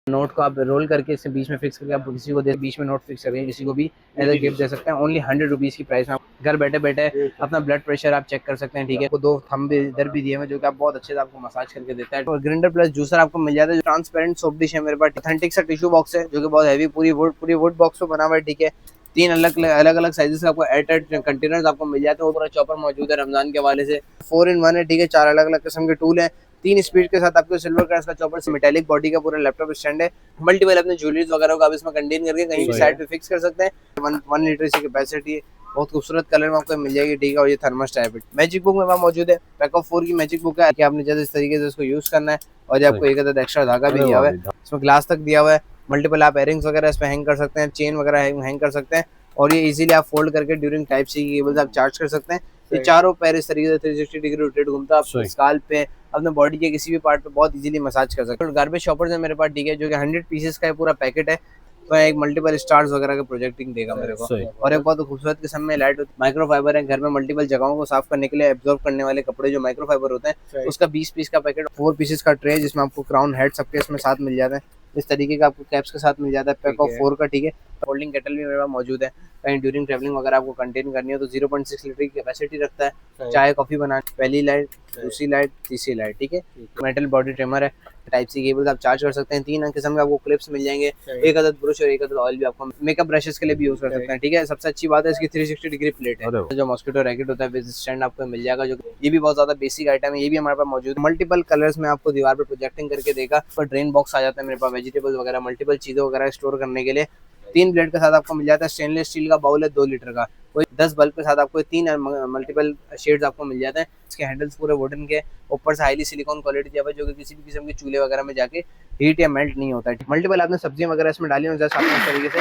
Note को आप role करके इसके बीच में फिक्स करके आप किसी को दे, बीच में नोट फिक्स करके किसी को भी एज अ गिफ्ट दे सकते हैं। ओनली 100 रुपीज़ की प्राइस में आप घर बैठे बैठे अपना ब्लड प्रेशर आप चेक कर सकते हैं। ठीक है, आपको 2 थंब भी इधर भी दिए हुए जो कि आप बहुत अच्छे से आपको मसाज करके देता है। और ग्राइंडर प्लस जूसर आपको मिल जाता है। ट्रांसपेरेंट सोप डिश है मेरे पास, ऑथेंटिक सा टिश्यू बॉक्स है जो कि बहुत हैवी, पूरी वुड बॉक्स में बना हुआ है। ठीक है, 3 अलग साइजेस का आपको एयरटाइट कंटेनर्स आपको मिल जाते हैं। पूरा चॉपर मौजूद है रमजान के हवाले से। 4 in 1 है। ठीक है, 4 अलग अलग किस्म के टूल है। 3 स्पीड के साथ आपको सिल्वर कलर का चॉपर से मेटेलिक बॉडी का पूरा लैपटॉप स्टैंड है। मल्टीपल अपने ज्वेलरीज वगैरह को आप इसमें कंटेन करके कहीं भी साइड पे फिक्स कर सकते हैं। 1 लीटर की कैपेसिटी है, बहुत खूबसूरत कलर में आपको मिल जाएगी। ठीक है, और ये थर्मस टाइप है। मैजिक बुक में वहाँ मौजूद है, पैक ऑफ 4 की मैजिक बुक है कि आपने जैसे इस तरीके से इसको यूज करना है। और ये आपको एक अदद एक्स्ट्रा धागा भी दिया हुआ है, इसमें ग्लास तक दिया हुआ है। मल्टीपल आप एयरिंग्स वगैरह इसमें हैंग कर सकते हैं, चेन वगैरह हैंग कर सकते हैं। और ये इजीली आप फोल्ड करके ड्यूरिंग टाइप सी केबल्स आप चार्ज कर सकते हैं। ये चारों पैर इस तरीके से 360 डिग्री रोटेट घूमता है। आप स्काल्प पे, अपने बॉडी के किसी भी पार्ट पे बहुत इजीली मसाज कर सकते हैं। गार्बेज शॉपर्स है मेरे पास। ठीक है, जो कि 100 पीसेस का पूरा पैकेट है। तो एक मल्टीपल स्टार्स वगैरह का प्रोजेक्टिंग देगा मेरे को। और एक बहुत खूबसूरत किस्म में लाइट होती है। माइक्रोफाइबर है, घर में मल्टीपल जगहों को साफ करने के लिए एब्जॉर्ब करने वाले कपड़े जो माइक्रोफाइबर होते हैं, उसका 20 पीस का पैकेट, 4 पीसेस का ट्रे जिसमें आपको क्राउन हेड सबके इसमें साथ मिल जाता है। इस तरीके का आपको कैप्स के साथ मिल जाता है, पैक ऑफ 4 का। ठीक है, होल्डिंग केटल भी मेरे पास मौजूद है। कहीं ड्यूरिंग ट्रैवलिंग वगैरह आपको कंटेन करनी हो तो 0.6 लीटर की कैपेसिटी रखता है। चाय कॉफी बनाने, पहली लाइट, दूसरी लाइट, तीसरी लाइट। ठीक है, मेटल बॉडी ट्रिमर है, टाइप सी केबल आप चार्ज कर सकते हैं। 3 किस्म के आपको क्लिप्स मिल जाएंगे, एक अदद ब्रश और एक अदद ऑयल भी आपको मेकअप ब्रशेस के लिए भी यूज कर सकते हैं। ठीक है, सबसे अच्छी बात है इसकी 360 डिग्री प्लेट है। जो मॉस्किटो रैकेट होता है विद स्टैंड आपको मिल जाएगा, जो ये भी बहुत ज्यादा बेसिक आइटम है। ये भी हमारे पास मौजूद है। मल्टीपल कलर्स में आपको दीवार पर प्रोजेक्टिंग करके देगा। और ड्रेन बॉक्स आ जाता है मेरे पास, वेजिटेबल्स वगैरह मल्टीपल चीजों वगैरह स्टोर करने के लिए। 3 ब्लेड के साथ आपको मिल जाता है। स्टेनलेस स्टील का बाउल है 2 लीटर का। कोई 10 बल्ब के साथ आपको 3 मल्टीपल शेड्स आपको मिल जाते हैं। इसके हैंडल्स पूरे वुडन के, ऊपर से हाईली सिलिकॉन क्वालिटी दिया हुआ है जो कि किसी भी किस्म के चूल्हे वगैरह में जाके हीट या मेल्ट नहीं होता है। मल्टीपल आपने सब्जियां वगैरह इसमें डाली हो जैसे आपने इस तरीके से।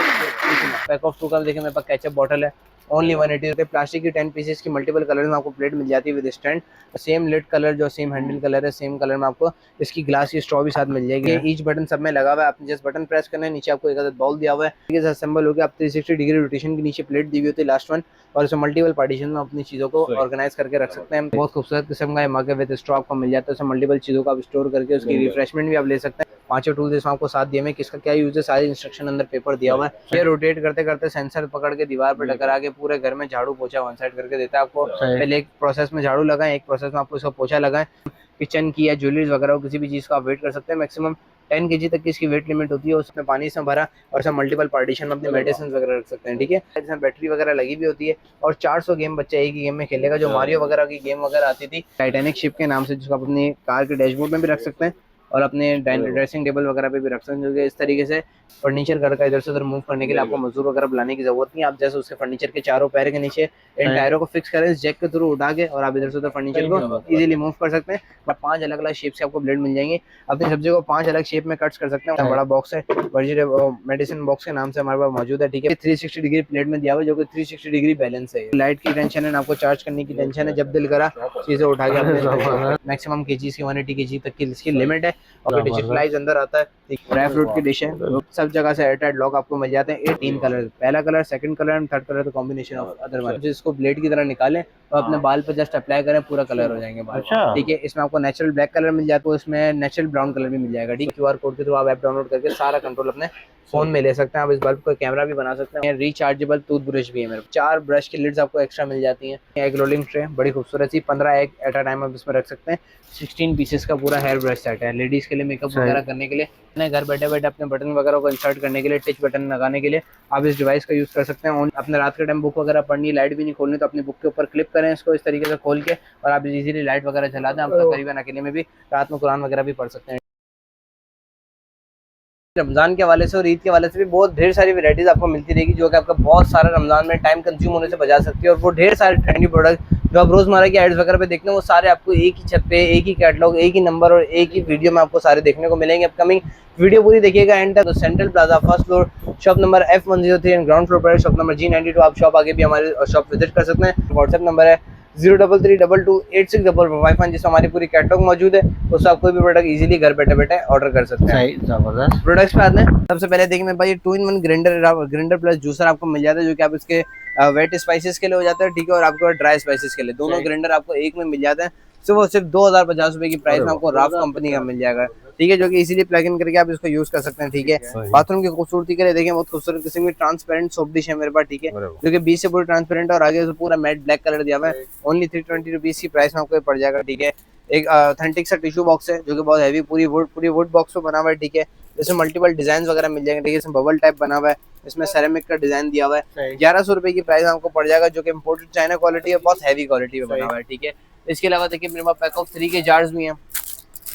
पैक ऑफ 2 का देखिए मेरे पास केचप बॉटल है, ओनली 180 रुपये। प्लास्टिक की 10 पीसेस की मल्टीपल कलर में आपको प्लेट मिल जाती है with stand. Same lid colour, जो सेम हैंडल कलर है, सेम कलर में आपको इसकी ग्लास की स्ट्रॉ भी साथ मिल जाएगी। ईच बटन सब में लगा हुआ है, आपने जस्ट बटन प्रेस करना है, नीचे आपको एक बाउल दिया हुआ है। ठीक है, असेंबल हो गया। आप 360 डिग्री रोटेशन के नीचे प्लेट दी हुई होती है लास्ट वन, और इसमें मल्टीपल पार्टीशन में अपनी चीज़ों को ऑर्गेनाइज करके रख सकते हैं। बहुत खूबसूरत किस्म का मग विद स्ट्रॉ आपको मिल जाता है। उसमें मल्टीपल चीज़ों को आप स्टोर करके उसकी रिफ्रेशमेंट भी आप ले सकते हैं। 5 टूल्स इसमें आपको साथ दिए में, किसका क्या यूज है सारे इंस्ट्रक्शन अंदर पेपर दिया हुआ है। ये रोटेट करते करते सेंसर पकड़ के दीवार पर टकरा के पूरे घर में झाड़ू पोछा वन साइड करके देता है आपको। पहले एक प्रोसेस में झाड़ू लगाएं, एक प्रोसेस में आपको इसका पोछा लगाएं। किचन की या ज्वेलरीज वगैरह हो, किसी भी चीज़ का आप वेट कर सकते हैं। मैक्सिमम 10 kg तक की इसकी वेट लिमिट होती है। उसमें पानी से भरा और सब मल्टीपल पार्टीशन में अपने मेडिसिन वगैरह रख सकते हैं। ठीक है, इसमें बैटरी वगैरह लगी भी होती है। और 400 गेम बच्चा एक ही गेम में खेलेगा। जो मारियो वगैरह की गेम वगैरह आती थी टाइटैनिक शिप के नाम से, जिसको आप अपनी कार के डैशबोर्ड में भी रख सकते हैं और अपने ड्रेसिंग टेबल वगैरह पे भी रख सकते हैं। जो कि इस तरीके से फर्नीचर घर का इधर से उधर मूव करने के लिए आपको मजदूर वगैरह बुलाने की जरूरत नहीं। आप जैसे उसके फर्नीचर के चारों पैर के नीचे इन टायरों को फिक्स करें, इस जैक के थ्रू उठा के, और आप इधर से उधर फर्नीचर को इजीली मूव कर सकते हैं। और 5 अलग अलग शेप से आपको ब्लेड मिल जाएंगे। अपनी सब्जी को 5 अलग शेप में कट कर सकते हैं। बड़ा बॉक्स है, मेडिसिन बॉक्स के नाम से हमारे पास मौजूद है। ठीक है, 360 डिग्री प्लेट में दिया हुआ है जो कि 360 डिग्री बैलेंस है। लाइट की टेंशन है, आपको चार्ज करने की टेंशन है। जब दिल करा चीजें उठा के मैक्सिमम केजीज की 180 kg तक की इसकी लिमिट है। और डिजिटलाइज अंदर आता है। ड्राई फ्रूट की डिश है, सब जगह से एयरटाइट लॉक आपको मिल जाते हैं। 3 कलर, पहला colour, second colour and third colour, तो कॉम्बिनेशन ऑफ अदर वन। जिसको ब्लेड की तरह निकालें और अपने बाल पे जस्ट अप्लाई करें, पूरा कलर हो जाएंगे बाल। ठीक है, इसमें आपको नेचुरल ब्लैक कलर मिल जाता है, इसमें नेचुरल ब्राउन कलर भी मिल जाएगा। ठीक है, QR कोड के थ्रू आप ऐप डाउनलोड करके सारा कंट्रोल अपने फोन में ले सकते हैं। आप इस बल्ब को कैमरा भी बना सकते हैं। रिचार्जेबल टूथ ब्रश भी है मेरे, 4 ब्रश की लिड्स आपको एक्स्ट्रा मिल जाती हैं। एक रोलिंग ट्रे बड़ी खूबसूरत सी, 15 एग एट अ टाइम आप इसमें रख सकते हैं। 16 पीसेस का पूरा हेयर ब्रश सेट है, लेडीज के लिए मेकअप वगैरह करने के लिए, घर बैठे बैठे अपने बटन वगैरह को इंसर्ट करने के लिए, टच बटन लगाने के लिए आप इस डिवाइस का यूज कर सकते हैं। अपने रात के टाइम बुक वगैरह पढ़नी, लाइट भी नहीं खोलनी, तो अपनी बुक के ऊपर क्लिप करें इसको इस तरीके से खोल के, और आप इजीली लाइट वगैरह चला दें। आप तकरीबन अकेले में भी रात में कुरान वगैरह भी पढ़ सकते हैं। रमजान के हवाले से और ईद के हवाले से भी बहुत ढेर सारी वैरायटीज आपको मिलती रहेगी, जो कि आपका बहुत सारा रमजान में टाइम कंज्यूम होने से बचा सकती है। और वो ढेर सारे ट्रेंडी प्रोडक्ट जो आप रोजमर्रा की एड्स वगैरह पे देखते हैं, वो सारे आपको एक ही छत पे, एक ही कैटलॉग, एक ही नंबर और एक ही वीडियो में आपको सारे देखने को मिलेंगे। अपकमिंग वीडियो पूरी देखिएगा एंड तक। तो central plaza first floor, shop number F103 and ground floor पर शॉप नंबर G92। आप शॉप आगे भी हमारे शॉप विजिट कर सकते हैं। व्हाट्सएप नंबर है 03322865 जिसमें हमारी पूरी कैटलॉग मौजूद है। उससे आप कोई भी प्रोडक्ट इजीली घर बैठे बैठे ऑर्डर कर सकते हैं। जबरदस्त प्रोडक्ट्स पे आते हैं। सबसे पहले देखिए मेरे पास ये 2-in-1 ग्राइंडर प्लस जूसर आपको मिल जाता है, जो कि आप इसके वेट स्पाइसेस के लिए हो जाता है। ठीक है, और आपको ड्राई स्पाइसेस के लिए दोनों ग्राइंडर आपको एक में मिल जाते हैं। सिर्फ 2050 रुपए की प्राइस में आपको राफ कंपनी का मिल जाएगा। ठीक है, जो कि इजीली प्लग इन करके आप इसको यूज कर सकते हैं। ठीक है, बाथरूम की खूबसूरती के लिए देखें बहुत खूबसूरत किस्म की ट्रांसपेरेंट सोप डिश है मेरे पास। ठीक है, जो कि बीच से पूरी ट्रांसपेरेंट और आगे से पूरा मैट ब्लैक कलर दिया हुआ है। ओनली 320 रुपीज की प्राइस में आपको पड़ जाएगा। ठीक है, एक ऑथेंटिक सा टिश्यू बॉक्स है जो कि बहुत हैवी पूरी वुड बॉक्स पे बना हुआ है। ठीक है, इसमें मल्टीपल डिजाइन वगैरह मिल जाएंगे। ठीक है, इसमें बबल टाइप बना हुआ है, इसमें सेरेमिक का डिजाइन दिया हुआ है। 1100 रुपए की प्राइस आपको पड़ जाएगा, जो कि इम्पोर्टेड चाइना क्वालिटी है, बहुत हैवी क्वालिटी में बना हुआ है। ठीक है, इसके अलावा देखिए मेरे पास पैक ऑफ 3 के जार्स भी हैं।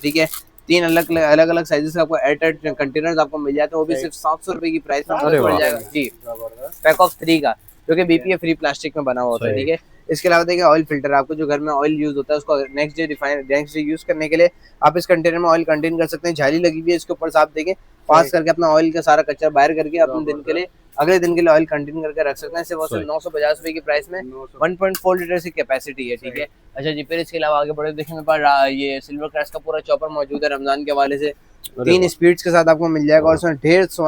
ठीक है, 3 अलग अलग साइजेस का आपको एयरटाइट कंटेनर्स आपको मिल जाते हैं, वो भी सिर्फ 700 रुपए की प्राइस में पड़ जाएगा जी, पैक ऑफ 3 का, जो कि बीपीए फ्री प्लास्टिक में बना हुआ होता है। ठीक है, इसके अलावा देखिए ऑयल फिल्टर, आपको जो घर में ऑयल यूज होता है उसको नेक्स्ट डे यूज करने के लिए आप इस कंटेनर में ऑयल कंटेन कर सकते हैं। जाली लगी हुई है इसके ऊपर से, आप देखें पास करके अपना ऑयल का सारा कचरा बाहर करके अपने दिन के लिए अगले दिन के लिए ऑयल कंटेन करके रख सकते हैं। सिर्फ 950 रुपए की प्राइस में 1.4 लीटर की कैपेसिटी है। ठीक है, अच्छा जी, फिर इसके अलावा आगे बढ़े देखें मेरे पास ये सिल्वर क्रैश का पूरा चॉपर मौजूद है रमजान के हवाले से, 3 स्पीड्स के साथ आपको मिल जाएगा और इसमें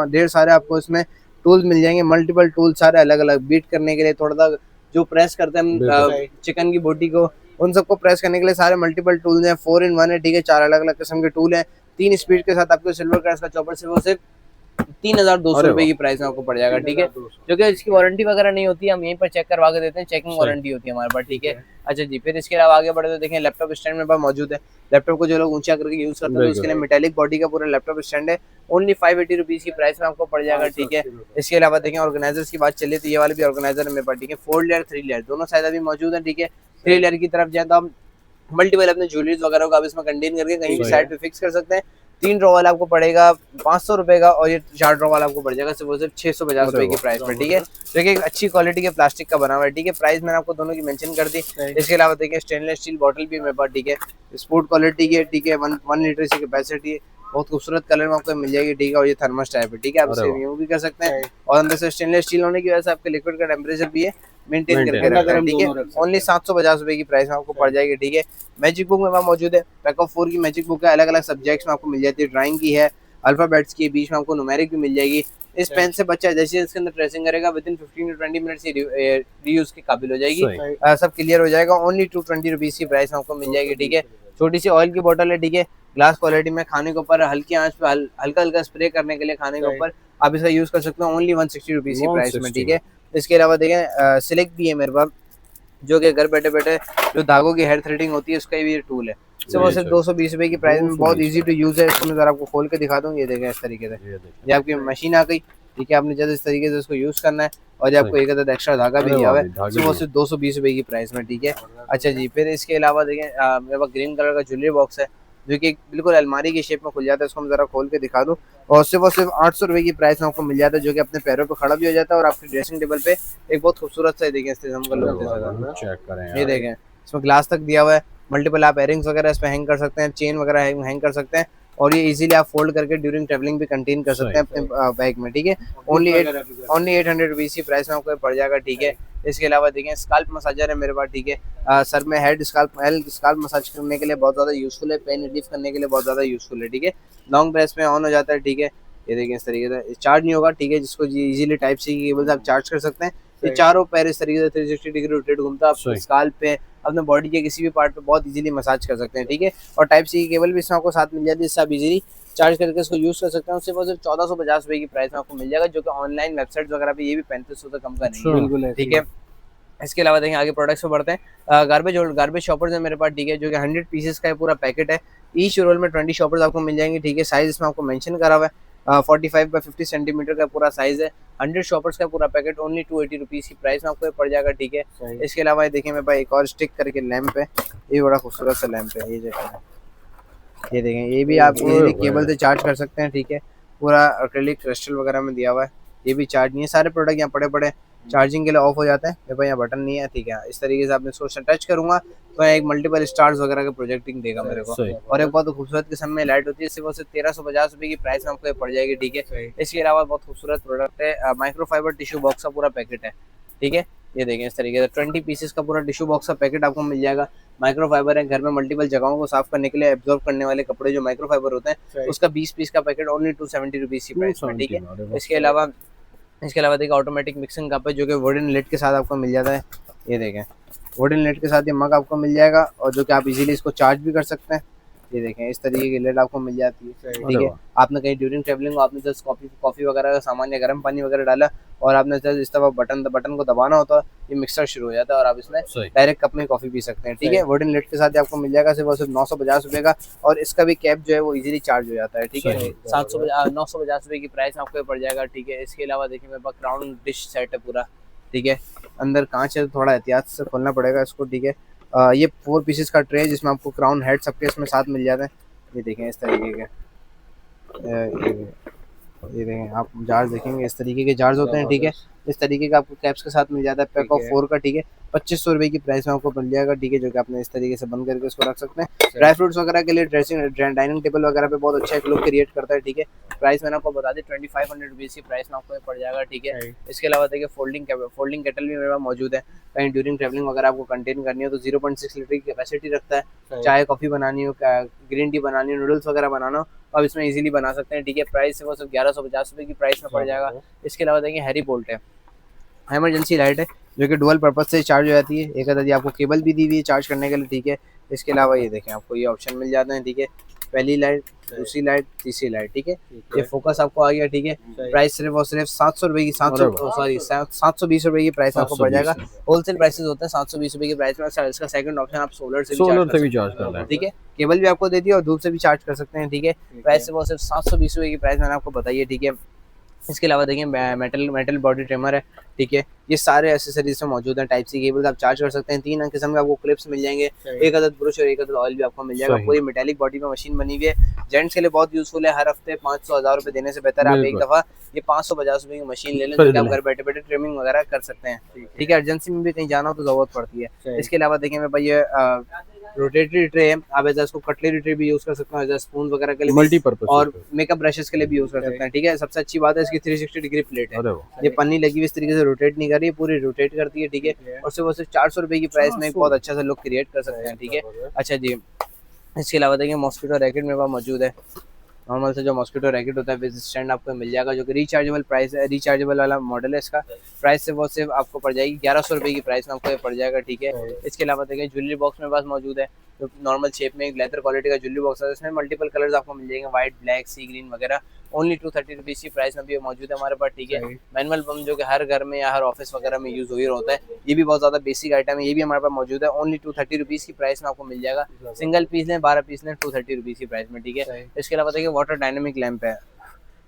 ढेर सारे आपको इसमें टूल्स मिल जाएंगे, मल्टीपल टूल सारे अलग अलग बीट करने के लिए, थोड़ा सा जो प्रेस करते हैं चिकन की बोटी को, उन सबको प्रेस करने के लिए सारे मल्टीपल टूल्स हैं। 4 in 1 है। ठीक है, 4 अलग अलग किस्म के टूल हैं। 3 स्पीड के साथ आपको सिल्वर क्रैश का चॉपर से वो सिर्फ 3200 रुपए की प्राइस में आपको पड़ जाएगा। ठीक है, जो कि इसकी वारंटी वगैरह नहीं होती है, हम यहीं पर चेक करवा के देते हैं, चेकिंग वारंटी होती है हमारे पास। ठीक है, अच्छा जी, फिर इसके अलावा आगे बढ़े तो देखें लैपटॉप स्टैंड मेरे पास मौजूद है। लैपटॉप को जो लोग ऊंचा करके यूज करते हैं उसके लिए मेटालिक बॉडी का पूरा लैपटॉप स्टैंड है, ओनली 580 रुपीज की प्राइस में आपको पड़ जाएगा। ठीक है, इसके अलावा देखें ऑर्गेनाइजर्स की बात चलिए तो ये वाले भी ऑर्गेनाइजर है मेरे पास। ठीक है, 4 लेयर 3 लेयर दोनों साइज अभी मौजूद है। ठीक है, 3 लेयर की तरफ जाए तो आप मल्टीपल अपने ज्वेलरीज वगैरह को आप इसमें कंटेन करके कहीं भी साइड पे फिक्स कर सकते हैं। 3 ड्रॉ वाला आपको पड़ेगा 500 रुपए का, और ये 4 ड्रॉ वाला आपको पड़ जाएगा सिर्फ 650 रुपए की प्राइस में। ठीक है, देखिए एक अच्छी क्वालिटी के प्लास्टिक का बना हुआ है। ठीक है, प्राइस मैंने आपको दोनों की मेंशन कर दी। इसके अलावा देखिए स्टेनलेस स्टील बॉटल भी मेरे पास। ठीक है, स्पोर्ट क्वालिटी की है। ठीक है, 1 लीटर की कैपेसिटी, बहुत खूबसूरत कलर में आपको मिल जाएगी। ठीक है, और ये थर्मस टाइप है। ठीक है, आप इसे रिमूव भी कर सकते हैं, और अंदर से स्टेनलेस स्टील होने की वजह से आपके लिक्विड का टेम्परेचर भी है मेंटेन करके रखता है। ठीक है, ओनली 750 रुपए की प्राइस में आपको पड़ जाएगी। ठीक है, मैजिक बुक में वहाँ मौजूद है, पैक ऑफ 4 की मैजिक बुक है, अलग अलग सब्जेक्ट्स में आपको मिल जाती है, ड्राइंग की है, अल्फाबेट्स की, बीच में आपको न्यूमेरिक भी मिल जाएगी। इस पेन से बच्चा जैसे इसके अंदर ट्रेसिंग करेगा विदिन 15 to 20 मिनट से रीयूज के काबिल हो जाएगी, सब क्लियर हो जाएगा। ओनली 220 रुपीज की प्राइस में आपको मिल जाएगी। ठीक है, छोटी सी ऑयल की बोतल है। ठीक है, ग्लास क्वालिटी में, खाने के ऊपर हल्की आंच पे हल्का हल्का स्प्रे करने के लिए खाने के ऊपर आप इसका यूज कर सकते हो, ओनली 160 रुपीज की प्राइस में। ठीक है, इसके अलावा देखें सिलेक्ट भी है मेरे पास, जो कि घर बैठे बैठे जो धागों की हेयर थ्रेडिंग होती है उसका भी टूल है। सिर्फ 220 रुपए की प्राइस में, बहुत इजी टू यूज है। इसको मैं जरा आपको खोल के दिखा दूँ, ये देखें इस तरीके से, ये आपकी मशीन आ गई। ठीक है, आपने जैसे इस तरीके से इसको यूज करना है, और ये आपको एक अदद एक्स्ट्रा धागा भी दिया हुआ है, वो सिर्फ 220 रुपए की प्राइस में। ठीक है, अच्छा जी, फिर इसके अलावा देखें मेरे पास ग्रीन कलर का ज्वेलरी बॉक्स है, जो कि बिल्कुल अलमारी की शेप में खुल जाता है। इसको हम जरा खोल के दिखा दूं, और सिर्फ 800 रुपए की प्राइस में आपको मिल जाता है, जो कि अपने पैरों पे खड़ा भी हो जाता है, और आपके ड्रेसिंग टेबल पे एक बहुत खूबसूरत सा देखें चेक करें, ये देखें इसमें ग्लास तक दिया हुआ है, मल्टीपल आप एयरिंग्स वगैरह इस पे हैंग कर सकते हैं, चेन वगैरह हैंग कर सकते हैं, और ये इजीली आप फोल्ड करके ड्यूरिंग ट्रैवलिंग भी कंटेन कर सकते हैं अपने बैग में। ठीक है, ओनली 800 रुपीज की प्राइस में आपको पड़ जाएगा। ठीक है, इसके अलावा देखें स्काल्प मसाजर है मेरे पास। ठीक है, सर में हेड स्काल्प मसाज करने के लिए बहुत ज़्यादा यूजफुल है, पेन रिलीफ करने के लिए बहुत ज़्यादा यूजफुल है। ठीक है, लॉन्ग प्रेस में ऑन हो जाता है। ठीक है, ये देखें इस तरीके से, चार्ज नहीं होगा। ठीक है, जिसको इजीली टाइप सी की केबल से आप चार्ज कर सकते हैं। ये चारों पैर इस तरीके से 360 डिग्री रोटेट घूमता है, आप स्काल्प पे अपने बॉडी के किसी भी पार्ट पे बहुत इजीली मसाज कर सकते हैं। ठीक है, और टाइप सी की केबल भी इसमें आपको साथ मिल जाती है, इससे आप इजीली चार्ज करके इसको यूज कर सकते हैं। उससे सिर्फ 1450 रुपए की प्राइस में आपको मिल जाएगा, जो कि ऑनलाइन वेबसाइट वगैरह पे ये भी 3500 से कम का नहीं है। ठीक है, इसके अलावा देखें आगे प्रोडक्ट्स पे बढ़ते हैं। गार्बेज शॉपर्स है मेरे पास। ठीक है, जो कि 100 पीसेस का पूरा पैकेट है, ईच रोल में 20 शॉपर्स आपको मिल जाएंगे। ठीक है, साइज इसमें आपको मेंशन करा हुआ है, 45 बाय 50 सेंटीमीटर का पूरा साइज है, 100 शॉपर्स का पूरा पैकेट, ओनली 280 रुपीज की प्राइस में आपको पड़ जाएगा। ठीक है, इसके अलावा देखिए मेरे पास एक और स्टिक करके लैंप है, ये बड़ा खूबसूरत सा लैंप है, ये देखें, ये भी आप इजीली केबल से चार्ज कर सकते हैं। ठीक है, पूरा एक्रेलिक क्रिस्टल वगैरह में दिया हुआ है, ये भी चार्ज नहीं है, सारे प्रोडक्ट यहाँ पड़े पड़े चार्जिंग के लिए ऑफ हो जाता है। मेरे पास यहाँ बटन नहीं है। ठीक है, इस तरीके से आपने इसको टच करूंगा तो एक मल्टीपल स्टार्स वगैरह के प्रोजेक्टिंग देगा मेरे को, और एक बहुत खूबसूरत किस्म में लाइट होती है, सिर्फ 1350 रुपए की प्राइस में आपको पड़ जाएगी। ठीक है, इसके अलावा बहुत खूबसूरत प्रोडक्ट है, माइक्रोफाइबर टिश्यू बॉक्स का पूरा पैकेट है। ठीक है, ये देखें इस तरीके से 20 पीसेस का पूरा टिश्यू बॉक्स का पैकेट आपको मिल जाएगा। माइक्रोफाइबर है, घर में मल्टीपल जगहों को साफ करने के लिए एब्जॉर्ब करने वाले कपड़े जो माइक्रोफाइबर होते हैं, उसका 20 पीस का पैकेट ओनली 270 रुपीज की प्राइस में। ठीक है, इसके अलावा देखिए ऑटोमेटिक मिक्सिंग कप है, जो कि वुडन लिड के साथ आपको मिल जाता है। ये देखें वुडन लिड के साथ ये मग आपको मिल जाएगा, और जो कि आप इजीली इसको चार्ज भी कर सकते हैं। ये देखें इस तरीके की लेड आपको मिल जाती है, ठीक है। आपने कहीं ड्यूरिंग ट्रेवलिंग आपने जस्ट कॉफ़ी वगैरह का सामान या गर्म पानी वगैरह डाला और आपने जस्ट इस तरह बटन को दबाना होता है, ये मिक्सर शुरू हो जाता है और आप इसमें डायरेक्ट कप में कॉफ़ी पी सकते हैं, ठीक है। वुडन लेड के साथ आपको मिल जाएगा सिर्फ 950 रुपये का, और इसका भी कैप जो है वो इजीली चार्ज हो जाता है, ठीक है। 950 रुपये की प्राइस में आपको पड़ जाएगा, ठीक है। इसके अलावा देखिए मेरे पास क्राउन डिश सेट है पूरा, ठीक है। अंदर कांच है, थोड़ा एहतियात से खोलना पड़ेगा इसको, ठीक है। ये 4 पीसेस का ट्रे है जिसमें आपको क्राउन हेड सबके इसमें साथ मिल जाते हैं। ये देखें इस तरीके के, ये देखें आप जार्स देखेंगे इस तरीके के जार्स होते हैं, ठीक है। इस तरीके का आपको कैप्स के साथ मिल जाता है, पैक ऑफ 4 का, ठीक है। 2500 रुपये की प्राइस में आपको मिल जाएगा, ठीक है, जो कि आपने इस तरीके से बंद करके इसको रख सकते हैं। ड्राई फ्रूट्स वगैरह के लिए डाइनिंग टेबल वगैरह पे बहुत अच्छा एक लुक क्रिएट करता है, ठीक है। प्राइस मैंने आपको बता दी 2500 रुपीज़ की प्राइस में आपको पड़ जाएगा, ठीक है। इसके अलावा देखिए फोल्डिंग केटल भी मेरे पास मौजूद है, कहीं ड्यूरिंग ट्रैवलिंग वगैरह आपको कंटेन करनी हो तो 0.6 लीटर की कैपेसिटी रखता है। चाय कॉफ़ी बनानी हो, ग्रीन टी बनानी हो, नूडल्स वगैरह बनाना हो, आप इसमें इजीली बना सकते हैं, ठीक है। प्राइस वो सिर्फ 1150 रुपये की प्राइस में पड़ जाएगा। इसके अलावा देखिए हैरी बोल्ट है, इमरजेंसी लाइट है जो कि डुअल पर्पज से चार्ज हो जाती है। एक अदद आपको केबल भी दी हुई है चार्ज करने के लिए, ठीक है। इसके अलावा ये देखें आपको ये ऑप्शन मिल जाते हैं, ठीक है। पहली लाइट, दूसरी लाइट, तीसरी लाइट, ठीक है। ये फोकस आपको आ गया, ठीक है। प्राइस सिर्फ और सिर्फ 700 रुपये की 720 रुपये की प्राइस में आपको पड़ जाएगा। होलसेल प्राइसेस होते हैं 720 रुपये की प्राइस में। इसका सेकंड ऑप्शन आप सोलर से भी चार्ज कर हैं, ठीक है। केबल भी आपको दे दिया और धूप से भी चार्ज कर सकते हैं, ठीक है। प्राइस सिर्फ और सिर्फ 720 रुपये की प्राइस मैंने आपको बताई है, ठीक है। इसके अलावा देखिए मेटल बॉडी ट्रिमर है, ठीक है। ये सारे एसेसरीज में मौजूद हैं। टाइप सी केबल आप चार्ज कर सकते हैं। 3 किस्म के आपको क्लिप्स मिल जाएंगे, एक अदद ब्रश और एक अदद ऑयल भी आपको मिल जाएगा। पूरी मेटालिक बॉडी में मशीन बनी हुई है, जेंट्स के लिए बहुत यूजफुल है। हर हफ्ते 500-1000 रुपये देने से बेहतर है आप एक दफ़ा ये 550 रुपये की मशीन ले लें, तो आप घर बैठे बैठे ट्रिमिंग वगैरह कर सकते हैं, ठीक है। अर्जेंसी में भी कहीं जाना हो तो ज़रूरत पड़ती है। इसके अलावा देखिए मेरे पास ये रोटेटरी ट्रे है, आप एज इसको कटलरी ट्रे भी यूज कर सकते हैं, एज स्पून वगैरह के लिए मल्टीपर्पज, और मेकअप ब्रशेस के लिए भी यूज कर सकते हैं, ठीक है। सबसे अच्छी बात है इसकी 360 डिग्री प्लेट है, ये पन्नी लगी हुई इस तरीके से रोटेट नहीं कर रही है, पूरी रोटेट करती है, ठीक है। और सिर्फ 400 रुपये की प्राइस में एक बहुत अच्छा सा लुक क्रिएट कर सकते हैं, ठीक है। अच्छा जी, इसके अलावा देखिए मॉस्किटो रैकेट मेरे पास मौजूद है। नॉर्मल से जो मॉस्किटो रैकेट होता है विद स्टैंड आपको मिल जाएगा, जो कि रिचार्जेबल वाला मॉडल है। इसका प्राइस से वो सिर्फ आपको पड़ जाएगी 1100 रुपये की प्राइस में आपको ये पड़ जाएगा, ठीक है। इसके अलावा देखिए ज्वेलरी बॉक्स मेरे पास मौजूद है, जो नॉर्मल शेप में एक लेदर क्वालिटी का ज्वेलरी बॉक्स है। इसमें मल्टीपल कलर्स आपको मिल जाएंगे, व्हाइट, ब्लैक, सी ग्रीन वगैरह। ओनली 230 रुपीज़ की प्राइस में भी मौजूद है हमारे पास, ठीक है। मैनुअल बम जो कि हर घर में या हर ऑफिस वगैरह में यूज़ हो ही होता है, ये भी बहुत ज़्यादा बेसिक आइटम है, ये भी हमारे पास मौजूद है। ओनली 230 रुपीज़ की प्राइस में आपको मिल जाएगा। सिंगल पीस लें, 12 पीस लें, 230 रुपीज़ की प्राइस में, ठीक है। इसके अलावा देखिए वाटर डायनेमिक लैंप है,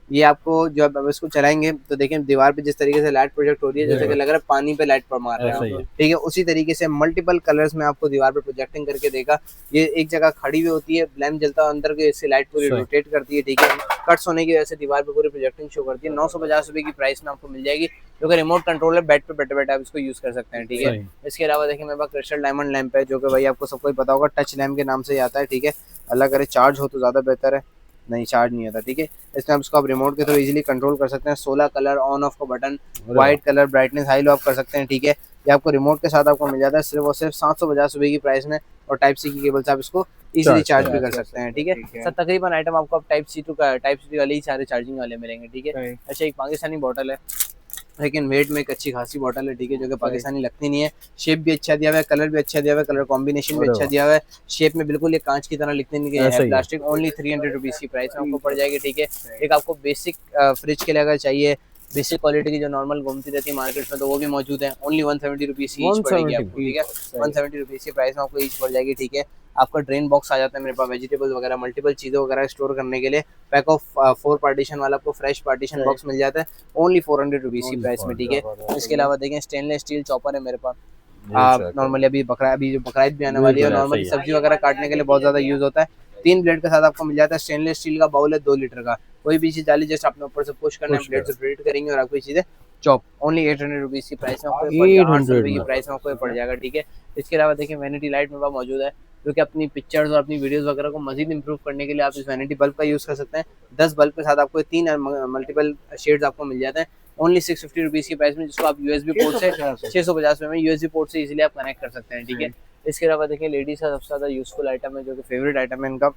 ये आपको जब अब इसको चलाएंगे तो देखें दीवार पे जिस तरीके से लाइट प्रोजेक्ट हो रही है, जैसे कि लग रहा है पानी पे लाइट पर मार रहा है, ठीक है। उसी तरीके से मल्टीपल कलर्स में आपको दीवार पे प्रोजेक्टिंग करके देगा। ये एक जगह खड़ी हुई होती है, लैंप जलता है अंदर के, इससे लाइट पूरी रोटेट करती है, ठीक है। कट्स होने की वजह से दीवार पे पूरी प्रोजेक्टिंग शो करती है। 950 रुपये की प्राइस में आपको मिल जाएगी, जो कि रिमोट कंट्रोल है, बेड पे बैठे बैठे आप इसको यूज कर सकते हैं, ठीक है। इसके अलावा देखिए मेरे पास क्रिस्टल डायमंड लैंप है, जो कि भाई आपको सबको ही पता होगा, टच लैंप के नाम से ही आता है, ठीक है। अल्लाह करे चार्ज हो तो ज़्यादा बेहतर है, नहीं चार्ज नहीं होता, ठीक है। इसमें आप इसको आप रिमोट के थ्रू इजीली कंट्रोल कर सकते हैं। 16 कलर ऑन ऑफ का button, white colour, brightness high low आप कर सकते हैं, ठीक है। ये आपको रिमोट के साथ आपको मिल जाता है सिर्फ और सिर्फ 750 रुपये की प्राइस में, और टाइप सी की केबल से आप इसको इजीली चार्ज भी कर सकते हैं, ठीक है। सर तकरीबन आइटम आपको अब टाइप सी वाले ही सारे चार्जिंग वाले मिलेंगे, ठीक है। अच्छा, एक पाकिस्तानी बॉटल है, लेकिन वेट में एक अच्छी खासी बॉटल है, ठीक है, जो कि पाकिस्तानी लगती नहीं है। शेप भी अच्छा दिया हुआ है, कलर भी अच्छा दिया हुआ है, कलर कॉम्बिनेशन भी अच्छा दिया हुआ है। शेप में बिल्कुल ये कांच की तरह लिखते नहीं है, प्लास्टिक। ओनली 300 रुपीज़ की प्राइस में आपको पड़ जाएगी, ठीक है। एक आपको बेसिक फ्रिज के लिए अगर चाहिए, बेसिक क्वालिटी की जो नॉर्मल घूमती रहती है मार्केट में, तो वो भी मौजूद है। ओनली 170 रुपीज़ की ईच पड़ेगी आपको, ठीक है। 170 रुपीज़ की प्राइस में आपको ईच पड़ जाएगी, ठीक है। आपका ड्रेन बॉक्स आ जाता है मेरे पास, वेजिटेबल वगैरह मल्टीपल चीज़ें वगैरह स्टोर करने के लिए। पैक ऑफ 4 पार्टीशन वाला आपको फ्रेश पार्टीशन बॉक्स मिल जाता है, ओनली 400 रुपीज़ की प्राइस में, ठीक है। इसके अलावा देखें स्टेनलेस स्टील चॉपर है मेरे पास, नॉर्मली अभी बकरीद भी आने वाली है, नॉर्मली सब्जी वगैरह काटने के लिए बहुत ज़्यादा यूज़ होता है। 3 ब्लेड के साथ आपको मिल जाता है। स्टेनलेस स्टील का बाउल है 2 लीटर का, कोई भी चीज़ डाली जस्ट आपने ऊपर से पुश करना है, ब्लेड से रोटेट करेंगे और आपको चीज़ें चॉप। ओनली 800 रुपीज़ की प्राइस में आपको 800 रुपये की प्राइस में आपको पड़ जाएगा, ठीक है। इसके अलावा देखिए वैनिटी लाइट मेरे पास मौजूद है, जो कि अपनी पिक्चर्स और अपनी वीडियोस वगैरह को मजीद इंप्रूव करने के लिए आप इस वैनिटी बल्ब का यूज़ कर सकते हैं। 10 बल्ब के साथ आपको 3 मल्टीपल शेड्स आपको मिल जाते हैं, ओनली 650 रुपीज़ की प्राइस में, जिसको आप यूएसबी पोर्ट से 650 रुपये में यूएसबी पोर्ट से इजीली आप कनेक्ट कर सकते हैं, ठीक है। इसके अलावा देखिए लेडीज़ का सबसे ज़्यादा यूजफुल आइटम है, जो कि फेवरेट आइटम है इनका,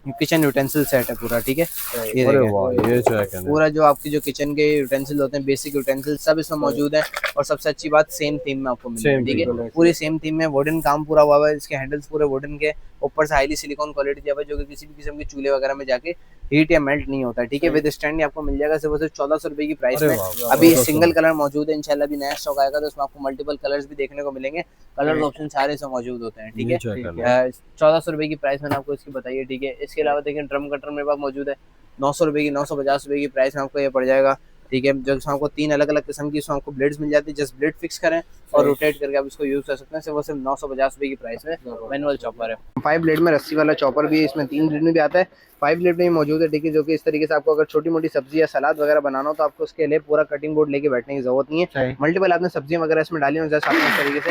किचन यूटेंसिल सेट है पूरा, ठीक है। ये अरे देखें वाह, ये जो है पूरा जो आपकी जो किचन के यूटेंसिल होते हैं, बेसिक यूटेंसिल सब इसमें मौजूद है। और सबसे अच्छी बात सेम थीम में आपको मिलेगा, सेम ठीक है। बिल्कुल पूरी सेम थीम में वुडन काम पूरा हुआ है, इसके हैंडल्स पूरे वुडन के, ऊपर से हाईली सिलिकॉन क्वालिटी दिया हुआ है जो कि किसी भी किस्म के चूल्हे वगैरह में जाके हीट या मेल्ट नहीं होता है, ठीक है। विद स्टैंड आपको मिल जाएगा सिर्फ 1400 रुपए की प्राइस अरे में। वाह, अभी सिंगल कलर मौजूद है, इंशाल्लाह भी नया स्टॉक आएगा तो उसमें आपको मल्टीपल कलर्स भी देखने को मिलेंगे। कलर ऑप्शन सारे इसमें मौजूद होते हैं, ठीक है। 1400 रुपए की प्राइस मैंने आपको इसकी बताई है, ठीक है। इसके अलावा देखिए ड्रम कटर मेरे पास मौजूद है 900 रुपए की, 950 रुपए की प्राइस में आपको ये पड़ जाएगा, ठीक है। जो इसमें आपको 3 अलग अलग किस्म की इसमें आपको ब्लेड्स मिल जाती है, जस्ट ब्लेड फिक्स करें और रोटेट करके आप इसको यूज कर सकते हैं। सिर्फ वो सिर्फ 950 रुपए की प्राइस में मैनुअल चॉपर है। 5 ब्लेड में रस्सी वाला चॉपर भी है, इसमें 3 ब्लेड में भी आता है, 5 ब्लेड में मौजूद है, ठीक है। जो कि इस तरीके से आपको अगर छोटी मोटी सब्जी या सलाद वगैरह बनाना हो तो आपको उसके लिए पूरा कटिंग बोर्ड लेके बैठने की जरूरत नहीं है। मल्टीपल आपने सब्जियां वगैरह इसमें डाली हो जस्ट आपने इस तरीके से,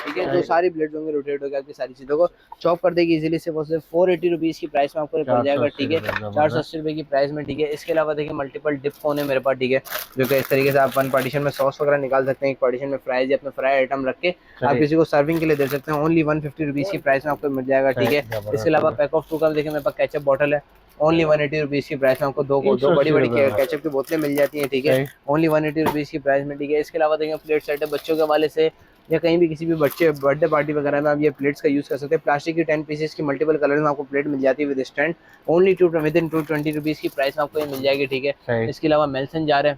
ठीक है। जो सारी ब्लेड होंगे रोटेट होकर आपकी सारी चीजों को चॉप कर देगी इजीली। सिर्फ 480 रुपीज की प्राइस में आपको पड़ जाएगा, ठीक है। 480 रुपए की प्राइस में, ठीक है। इसके अलावा देखिए मल्टीपल डिप फोन है मेरे पास, ठीक है। जो कि इस तरीके से आप वन पार्टीशन में सॉस वगैरह निकाल सकते हैं, एक पार्टीशन में फ्राइज या अपने फ्राई आइटम रख के आप किसी को सर्विंग के लिए दे सकते हैं। ओनली 150 रुपीज की प्राइस में आपको मिल जाएगा, ठीक है। इसके अलावा पैक ऑफ 2 का देखिए मेरे पास केचप बॉटल है, ओनली 180 रुपीज की प्राइस में आपको दो बड़ी बड़ी केचप की बोतलें मिल जाती हैं, ठीक है। ओनली 180 रुपीज की प्राइस में, ठीक है। इसके अलावा देखिए प्लेट सेट है बच्चों के हवाले से या कहीं भी किसी भी बच्चे बर्थडे पार्टी वगैरह में आप ये प्लेट्स का यूज कर सकते हैं। प्लास्टिक की 10 पीसेस की मल्टीपल कलर में आपको प्लेट मिल जाती है विद स्टैंड, ओनली 220 रुपीज की प्राइस में आपको ये मिल जाएगी, ठीक है। इसके अलावा मेल्सन जार है,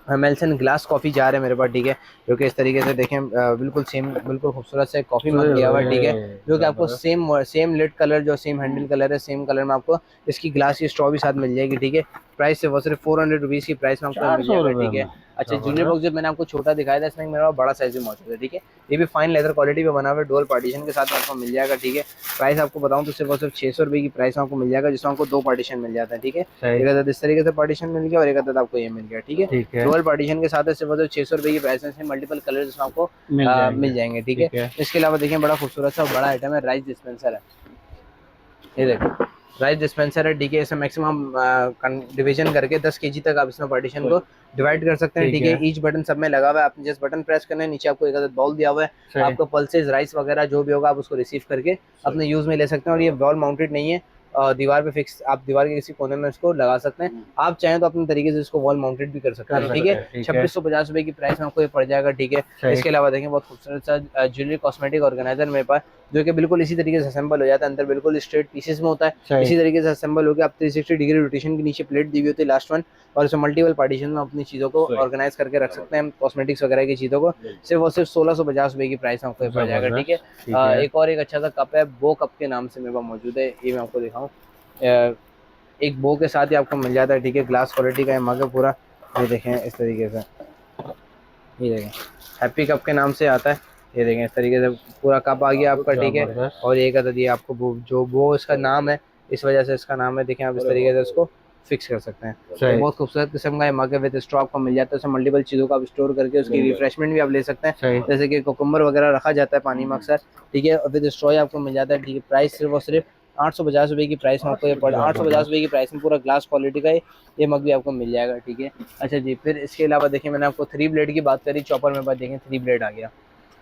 मेल्सन ग्लास कॉफ़ी जार है मेरे पास, ठीक है। जो कि इस तरीके से देखें बिल्कुल सेम बिल्कुल खूबसूरत से कॉफ़ी मग दिया हुआ है, ठीक है। जो कि आपको सेम लिड कलर जो सेम हैंडल कलर है सेम कलर में आपको इसकी ग्लास की स्ट्रॉ भी साथ मिल जाएगी, ठीक है। प्राइस से वो सिर्फ 400 रुपीज़ की प्राइस में आपको मिल जाएगा, ठीक है। अच्छा ज्वेलरी बॉक्स जो मैंने आपको छोटा दिखाया था इसमें मेरे पास बड़ा साइज भी मौजूद है, ठीक है। ये भी फाइन लेदर क्वालिटी पे बना हुआ है, डुअल पार्टीशन के साथ आपको मिल जाएगा, ठीक है। प्राइस आपको बताऊं तो सिर्फ 600 रुपए की प्राइस में आपको मिल जाएगा, जिसमें आपको 2 पार्टीशन मिल जाता है, ठीक है। एक अदद इस तरीके से पार्टीशन मिल गया और एक अदद आपको ये मिल गया, ठीक है। डुअल पार्टीशन के साथ सिर्फ 600 रुपए की प्राइस में मल्टीपल कलर जिसमें आपको मिल जाएंगे, ठीक है। इसके अलावा देखिए बड़ा खूबसूरत सा बड़ा आइटम है, राइस डिस्पेंसर है, ये देखो राइस डिस्पेंसर है, ठीक है। इसमें मैक्सिमम डिवीजन करके 10 kg तक आप इसमें पार्टीशन को डिवाइड कर सकते हैं, ठीक है। ईच बटन सब में लगा हुआ है, आपने जस्ट बटन प्रेस करना है, नीचे आपको एक अदद बाउल दिया हुआ है, आपको पल्सेस राइस वगैरह जो भी होगा आप उसको रिसीव करके अपने यूज में ले सकते हैं। और ये वॉल माउंटेड नहीं है, दीवार पे फिक्स आप दीवार के किसी कोने में इसको लगा सकते हैं। आप चाहें तो अपने तरीके से इसको वॉल माउंटेड भी कर सकते हैं, ठीक है। 2650 रुपए की प्राइस में आपको ये पड़ जाएगा, ठीक है। इसके अलावा देखें बहुत खूबसूरत सा ज्वेलरी कॉस्मेटिक ऑर्गेनाइजर मेरे पास, जो कि बिल्कुल इसी तरीके से असेंबल हो जाता है, अंदर बिल्कुल स्ट्रेट पीसेस में होता है, इसी तरीके से असेंबल होकर आप 360 डिग्री रोटेशन के नीचे प्लेट दी हुई होती है लास्ट वन, और इसमें मल्टीपल पार्टीशन में अपनी चीज़ों को ऑर्गेनाइज करके रख सकते हैं, कॉस्मेटिक्स वगैरह की चीज़ों को। सिर्फ और सिर्फ 1650 रुपए की प्राइस में आपको पड़ जाएगा, ठीक है। एक और एक अच्छा सा कप है, बो कप के नाम से मेरे पास मौजूद है, ये मैं आपको दिखाऊँ। एक बो के साथ ही आपको मिल जाता है, ठीक है। ग्लास क्वालिटी का मग है पूरा, ये देखें इस तरीके से, ये देखें हैप्पी कप के नाम से आता है, ये देखें इस तरीके से पूरा कप आ गया आपका, ठीक है। और एक अदद ये आपको जो वो इसका नाम है, इस वजह से इसका नाम है, देखें आप इस तरीके से इसको फिक्स कर सकते हैं। तो बहुत खूबसूरत किस्म का मग है, विद स्ट्रॉ आपको मिल जाता है, उसमें मल्टीपल चीज़ों को आप स्टोर करके उसकी रिफ्रेशमेंट भी आप ले सकते हैं, जैसे कि कोकम्बर वगैरह रखा जाता है पानी में अक्सर, ठीक है। विद स्ट्रॉ आपको मिल जाता है, ठीक है। प्राइस सिर्फ और सिर्फ 850 रुपए की प्राइस में आपको ये पड़ा, 850 रुपए की प्राइस में पूरा ग्लास क्वालिटी का ये मग भी आपको मिल जाएगा, ठीक है। अच्छा जी, फिर इसके अलावा देखिए मैंने आपको 3 ब्लेड की बात करी, चॉपर में बात देखें 3 ब्लेड आ गया।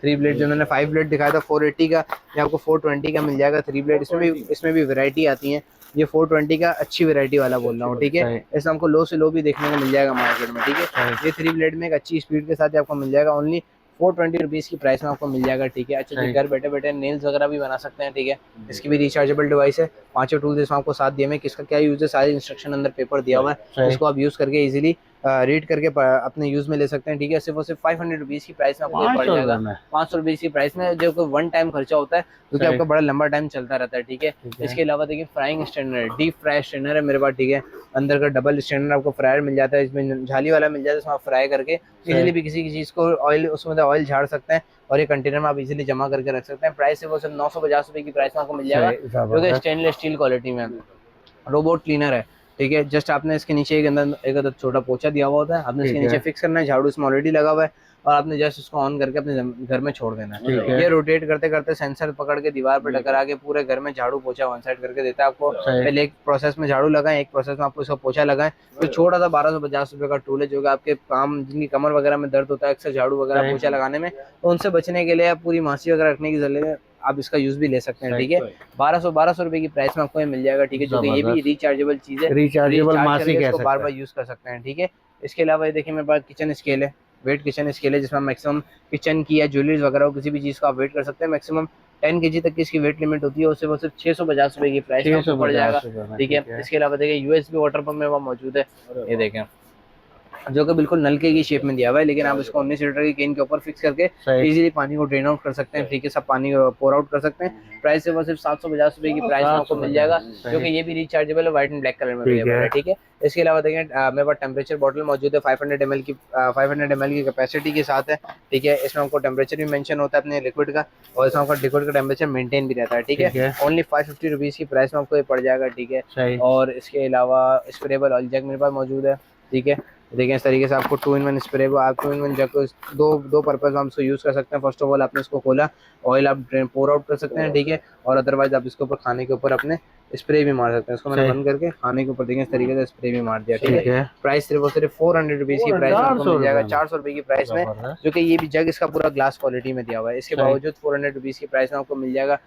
3 ब्लेड जो मैंने 5 ब्लेड दिखाया था 480 का, ये आपको 420 का मिल जाएगा 3 ब्लेड। इसमें भी वैरायटी आती है, ये 420 का अच्छी वैरायटी वाला बोल रहा हूँ, ठीक है। इसमें हमको लो से लो भी देखने को मिल जाएगा मार्केट में, ठीक है। ये 3 ब्लेड में एक अच्छी स्पीड के साथ आपको मिल जाएगा, ओनली 420 रुपीज़ की प्राइस में आपको मिल जाएगा, ठीक है। अच्छा जी, घर बैठे बैठे नेल्स वगैरह भी बना सकते हैं, ठीक है। इसकी भी रिचार्जेबल डिवाइस है, 5 टूल्स इसमें आपको साथ दिए में, किसका क्या यूज है सारी इंस्ट्रक्शन अंदर पेपर दिया हुआ है, इसको आप यूज करके इजीली रीड करके अपने यूज में ले सकते हैं, ठीक है। सिर्फ और सिर्फ 500 रुपीज़ की प्राइस में आपको पड़ जाएगा, 500 रुपीज़ की प्राइस में, जो वन टाइम खर्चा होता है जो कि आपका बड़ा लंबा टाइम चलता रहता है, ठीक है। इसके अलावा देखिए फ्राइंग स्टैंडर है, डीप फ्राई स्टैंडर है मेरे पास, ठीक है। अंदर का डबल स्टैंडर आपको फ्रायर मिल जाता है, इसमें झाली वाला मिल जाता है, इसमें आप फ्राई करके इजीली भी किसी चीज़ को ऑयल उसमें ऑयल झाड़ सकते हैं, और ये कंटेनर में आप इजीली जमा करके रख सकते हैं। प्राइस है वो सिर्फ 950 रुपए की प्राइस में आपको मिल जाएगा, जो कि स्टेनलेस स्टील क्वालिटी में रोबोट क्लीनर है, ठीक है। जस्ट आपने इसके नीचे एक अंदर छोटा पोछा दिया हुआ होता है, आपने इसके नीचे फिक्स करना है, झाड़ू इसमें ऑलरेडी लगा हुआ है, और आपने जस्ट इसको ऑन करके अपने घर में छोड़ देना है। ये रोटेट करते करते सेंसर पकड़ के दीवार पर टकरा के पूरे घर में झाड़ू पोछा वन साइड करके देता है आपको। पहले एक प्रोसेस में झाड़ू लगाएं, एक प्रोसेस में आपको इसका पोछा लगाएं। तो छोटा सा 1250 रुपए का टूल है, जो कि आपके काम जिनकी कमर वगैरह में दर्द होता है अक्सर झाड़ू वगैरह पोछा लगाने में, तो उनसे बचने के लिए, पूरी मासी वगैरह रखने की आप इसका यूज भी ले सकते हैं, ठीक है। 1200 रुपए की प्राइस में आपको ये मिल जाएगा, ठीक है, जो कि ये भी रिचार्जेबल चीज है, रिचार्जेबल मासी कह इसको बार सकते बार यूज कर सकते हैं, ठीक है। इसके अलावा ये देखिए मेरे पास किचन स्केल है, वेट किचन स्केल है, जिसमें मैक्सिमम किचन की या ज्वेलरीज वगैरह हो किसी भी चीज़ का आप वेट कर सकते हैं। मैक्सिमम 10 kg तक की इसकी वेट लिमिट होती है, उससे वो सिर्फ 650 रुपए की प्राइस में आपको पड़ जाएगा, ठीक है। इसके अलावा देखिए यूएसबी वाटर पंप में वहाँ मौजूद है, ये देखें, जो कि बिल्कुल नलके की शेप में दिया हुआ है, लेकिन आप इसको 19 लीटर की केन के ऊपर फिक्स करके इजीली पानी को ड्रेन आउट कर सकते हैं, ठीक है, सब पानी पोर आउट कर सकते हैं। प्राइस है वो सिर्फ 750 रुपए की प्राइस में आपको मिल जाएगा, जो कि ये भी रिचार्जेबल है, व्हाइट एंड ब्लैक कलर में अवेलेबल है, ठीक है। इसके अलावा देखें मेरे पास टेम्परेचर बॉटल मौजूद है, 500 ml की कैपेसिटी के साथ है, ठीक है। इसमें आपको टेम्परेचर भी मेंशन होता है अपने लिक्विड का, और इसमें आपका लिक्विड का टेम्परेचर मेंटेन भी रहता है, ठीक है। ओनली 550 रुपीज़ की प्राइस में आपको ये पड़ जाएगा, ठीक है। और इसके अलावा स्प्रेबल ऑयल जग मेरे पास मौजूद है, ठीक है। देखिए इस तरीके से आपको 2-in-1 स्प्रे, आप 2-in-1 जग को दो पर्पज में हम इसको यूज़ कर सकते हैं। फर्स्ट ऑफ ऑल आपने इसको खोला, ऑयल आप पोर आउट कर सकते हैं, ठीक है, और अदरवाइज आप इसके ऊपर खाने के ऊपर अपने स्प्रे भी मार सकते हैं। इसको मैंने बंद करके खाने के ऊपर देखिए इस तरीके से स्प्रे भी मार दिया, ठीक है। प्राइस सिर्फ और सिर्फ 400 रुपीज़ की प्राइस में आपको मिल जाएगा, 400 रुपये की प्राइस में, जो कि ये भी जग इसका पूरा ग्लास क्वालिटी में दिया हुआ है। इसके बावजूद 400 रुपीज़ की प्राइस में आपको मिल जाएगा।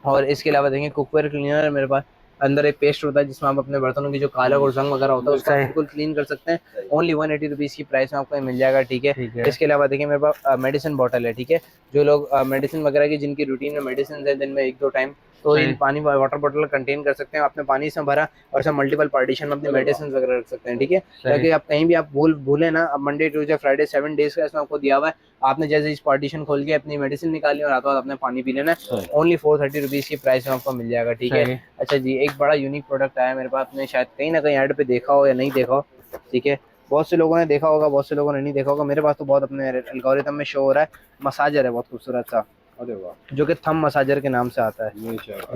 और इसके अलावा देखें कुकवेयर क्लीनर है मेरे पास, अंदर एक पेस्ट होता है जिसमें आप अपने बर्तनों की जो काला और जंग वगैरह होता है उसको बिल्कुल क्लीन कर सकते हैं। ओनली 180 रुपीज़ की प्राइस में आपको मिल जाएगा, ठीक है। इसके अलावा देखिए मेरे पास मेडिसिन बॉटल है, ठीक है, जो लोग मेडिसिन वगैरह की जिनकी रूटीन में मेडिसिन है दिन में 1-2 टाइम, तो इन पानी वाटर बॉटल कंटेन कर सकते हैं, आपने पानी से भरा और सब मल्टीपल पार्टीशन में अपने मेडिसिन वगैरह रख सकते हैं, ठीक है। ताकि आप कहीं भी आप भूले ना, अब मंडे ट्यूसडे फ्राइडे 7 डेज का इसमें आपको दिया हुआ है, आपने जैसे इस पार्टीशन खोल के अपनी मेडिसिन निकाली और रातों रात अपने पानी पी लेना है। ओनली 430 रुपीज़ की प्राइस में आपको मिल जाएगा, ठीक है। अच्छा जी, एक बड़ा यूनिक प्रोडक्ट आया मेरे पास, आपने शायद कहीं ना कहीं ऐड पे देखा हो या नहीं देखा हो, ठीक है। बहुत से लोगों ने देखा होगा, बहुत से लोगों ने नहीं देखा होगा, मेरे पास तो बहुत अपने एल्गोरिथम में शो हो रहा है। मसाजर है बहुत खूबसूरत सा, जो कि थंब मसाजर के नाम से आता है,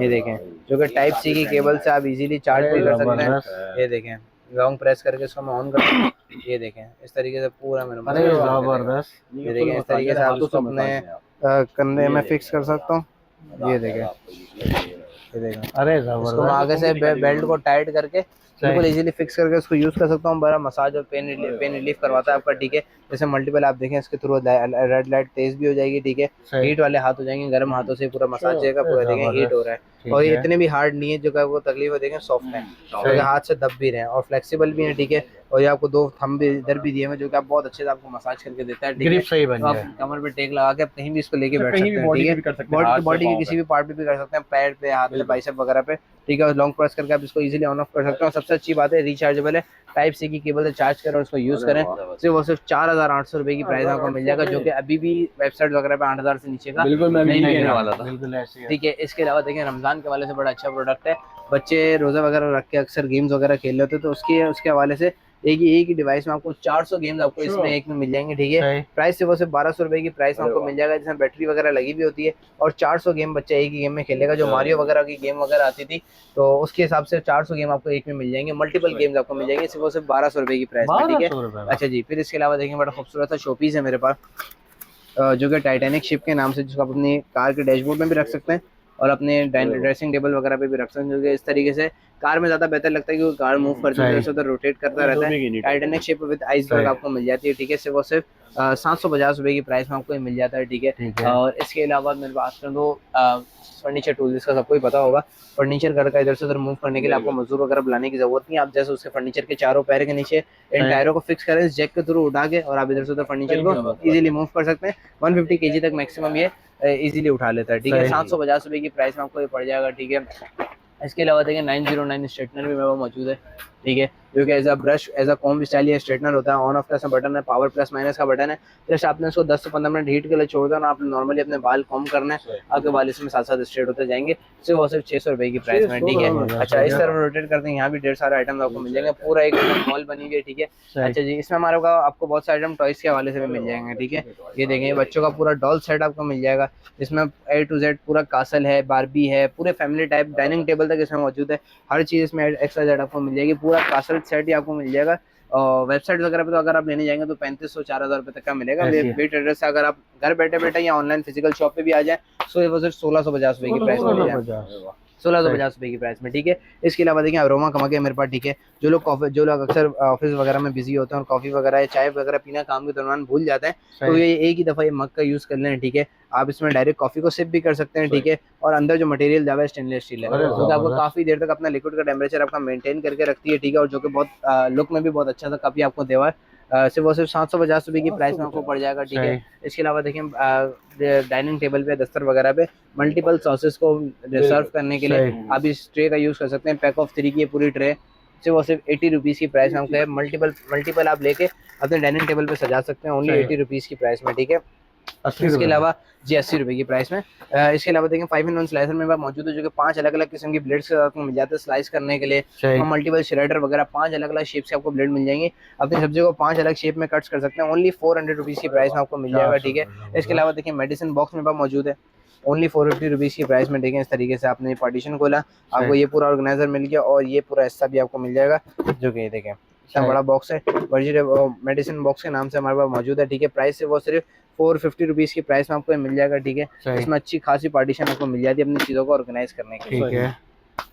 ये देखें, जो कि टाइप सी की केबल से आप इजीली चार्ज भी कर सकते हैं। ये देखें, लॉन्ग प्रेस करके इसको मैं ऑन करता हूँ, ये देखें इस तरीके से पूरा मेरा जबरदस्त, ये देखें इस तरीके से आप उसको अपने कंधे में फिक्स कर सकता हूँ, ये देखें, ये देखें। अरे इसको मैं आगे से बेल्ट को टाइट करके बिल्कुल इजीली फिक्स करके उसको यूज कर सकता हूँ। बड़ा मसाज और पेन रिलीफ करवाता है आपका, ठीक है। जैसे मल्टीपल आप देखें इसके थ्रू रेड लाइट तेज भी हो जाएगी, ठीक है। हीट वाले हाथ हो जाएंगे, गर्म हाथों से पूरा मसाज जाएगा, पूरा देखें हीट हो रहा है, और ये इतने भी हार्ड नहीं है जो वो तकलीफ है, देखें सॉफ्ट है, तो हाथ से दब भी रहे हैं और फ्लेक्सिबल भी है, ठीक है। और ये आपको 2 थंब भी इधर भी दिए हुए जो कि आप बहुत अच्छे से आपको मसाज करके देता है, ग्रिप सही बन जाए, आप कमर पे टेक लगा के आप कहीं भी इसको लेके बैठ सकते हैं, ठीक है। बॉडी के किसी भी पार्ट पे भी कर सकते हैं, पैर पे, हाथ पे, बाइसेप वगैरह पे, ठीक है। लॉन्ग प्रेस करके आप इसको इजीली ऑन ऑफ कर सकते हैं। सबसे अच्छी बात है रिचार्जेबल है, टाइप सी की केबल से चार्ज करें और उसको यूज करें, सिर्फ वो सिर्फ 4800 रुपए की प्राइस आपको मिल जाएगा, जो कि अभी भी वेबसाइट वगैरह पे 8000 से नीचे का बिल्कुल नहीं देने वाला था, ठीक है। इसके अलावा देखें रमजान के हवाले से बड़ा अच्छा प्रोडक्ट है, बच्चे रोजा वगैरह रख के अक्सर गेम्स वगैरह खेल लेते हैं, तो उसके हवाले से एक ही डिवाइस में आपको 400 गेम्स आपको इसमें एक में मिल जाएंगे, ठीक है। प्राइस से वो सिर्फ 1200 रुपए की प्राइस में आपको मिल जाएगा, जिसमें बैटरी वगैरह लगी भी होती है, और 400 गेम बच्चा एक ही गेम में खेलेगा। जो मारियो वगैरह की गेम वगैरह आती थी, तो उसके हिसाब से 400 गेम आपको एक में मिल जाएंगे, मल्टीपल गेम्स आपको मिल जाएंगे, सिर्फ वो सिर्फ 1200 रुपए की प्राइस में, ठीक है। अच्छा जी, फिर इसके अलावा देखें बड़ा खूबसूरत सा शोपीस है मेरे पास, जो कि टाइटैनिक शिप के नाम से, जिसको आप अपनी कार के डैशबोर्ड में भी रख सकते हैं और अपने ड्रेसिंग टेबल वगैरह पे भी रख सकते हैं, जो कि इस तरीके से कार में ज़्यादा बेहतर लगता है, क्योंकि कार मूव करते हैं इधर उधर रोटेट करता रहता है। टाइटैनिक शिप विद आइसबर्ग आपको मिल जाती है, ठीक है। सिर्फ वो सिर्फ 750 रुपये की प्राइस में आपको मिल जाता है, ठीक है। और इसके अलावा मेरे बात करूँ तो फर्नीचर टूल, जिसका सबको ही पता होगा, फर्नीचर घर का इधर से उधर मूव करने के लिए आपको मजदूर वगैरह बुलाने की जरूरत नहीं है। आप जैसे उसके फर्नीचर के चारों पैर के नीचे इन टायरों को फिक्स करें, जैक के थ्रू उठा के, और आप इधर से उधर फर्नीचर को इजीली मूव कर सकते हैं। 150 kg तक मैक्सिमम ये इजीली उठा लेता है, ठीक है। 750 रुपये की प्राइस में आपको ये पड़ जाएगा, ठीक है। इसके अलावा देखिए 909 स्ट्रेटनर भी मेरे पास मौजूद है, ठीक है, जो कि as a brush, as a comb style ये स्ट्रेटनर होता है। ऑन ऑफ का बटन है, पावर प्लस माइनस का बटन है। जस्ट आपने इसको 10 से 15 मिनट हीट के लिए छोड़ देना, आप नॉर्मली अपने बाल कॉम्ब करना है, आपके बाल इसमें साथ साथ स्ट्रेट होते जाएंगे, सिर्फ और सिर्फ 600 रुपये की प्राइस में, ठीक है। अच्छा, इस तरफ रोटेट करते हैं, यहाँ भी ढेर सारे आइटम आपको मिल जाएंगे, पूरा एक मॉल बनी हुई है, ठीक है। अच्छा जी, इसमें हमारे आपको बहुत सारे आइटम टॉयज के हवाले से भी मिल जाएंगे, ठीक है। ये देखेंगे बच्चों का पूरा डॉल सेट आपको मिल जाएगा, जिसमें A to Z पूरा कासल है, बारबी है, पूरे फैमिली टाइप डाइनिंग टेबल तक इसमें मौजूद है, हर चीज़ इसमें एक्स्ट्रा जेड आपको मिल जाएगी, पूरा कासल सेट ही आपको मिल जाएगा। और वेबसाइट वगैरह पे तो अगर आप लेने जाएंगे तो 3500-4000 रुपये तक का मिलेगा। वेट एड्रेस से अगर आप घर बैठे बैठे या ऑनलाइन फिजिकल शॉप पे भी आ जाए, सो ये सिर्फ 1650 रुपये की प्राइस मिल जाएगा। 1650 की प्राइस में, ठीक है। इसके अलावा देखिए अरोमा का मग है मेरे पास, ठीक है। जो लोग अक्सर ऑफिस वगैरह में बिजी होते हैं और कॉफी वगैरह या चाय वगैरह पीना काम के दौरान भूल जाते हैं, तो ये एक ही दफा ये मग का यूज कर लें, ठीक है। आप इसमें डायरेक्ट कॉफी को सिप भी कर सकते हैं, ठीक है। और अंदर जो मटेरियल जावा है स्टेनलेस स्टील है, जो आपको काफी देर तक अपना लिक्विड का टेम्परेचर आपका मेंटेन करके रखती है, ठीक है। और जो कि बहुत लुक में भी बहुत अच्छा सा काफी आपको देवा है। सिर्फ वो सिर्फ 750 की प्राइस में आपको पड़ जाएगा, ठीक है। इसके अलावा देखिए डाइनिंग टेबल पे दस्तर वगैरह पे मल्टीपल सॉसेस को सर्व करने के लिए आप इस ट्रे का यूज कर सकते हैं। पैक ऑफ 3 की ये पूरी ट्रे सिर्फ 80 रुपीज़ की प्राइस में आपको है। मल्टीपल आप लेके अपने डाइनिंग टेबल पे सजा सकते हैं, ओनली 80 रुपीज़ की प्राइस में, ठीक है। इसके अलावा जी 80 रुपए की प्राइस में। इसके अलावा देखिए 5-in-1 स्लाइसर मेरे पास मौजूद है, जो कि 5 अलग अलग किस्म की ब्लेड्स के साथ मिल जाते हैं स्लाइस करने के लिए। और मल्टीपल श्रेडर वगैरह 5 अलग अलग शेप से आपको ब्लेड मिल जाएंगे। अपनी सब्जी को 5 अलग शेप में कट्स कर सकते हैं, ओनली 400 रुपीज़ की प्राइस में आपको मिल जाएगा, ठीक है। इसके अलावा देखिए मेडिसिन बॉक्स मेरे पास मौजूद है, ओनली 450 रुपीज़ की प्राइस में, देखें। इस तरीके से आपने पार्टीशन खोला, आपको ये पूरा ऑर्गेनाइजर मिल गया और ये पूरा हिस्सा भी आपको मिल जाएगा, जो कि देखें इतना बड़ा बॉक्स है। मेडिसिन बॉक्स के नाम से हमारे पास मौजूद है, ठीक है। प्राइस से वो सिर्फ 450 रुपीज़ की प्राइस में आपको मिल जाएगा, ठीक है। इसमें अच्छी खासी पार्टीशन आपको मिल जाती है अपनी चीज़ों को ऑर्गेनाइज करने के लिए, ठीक है।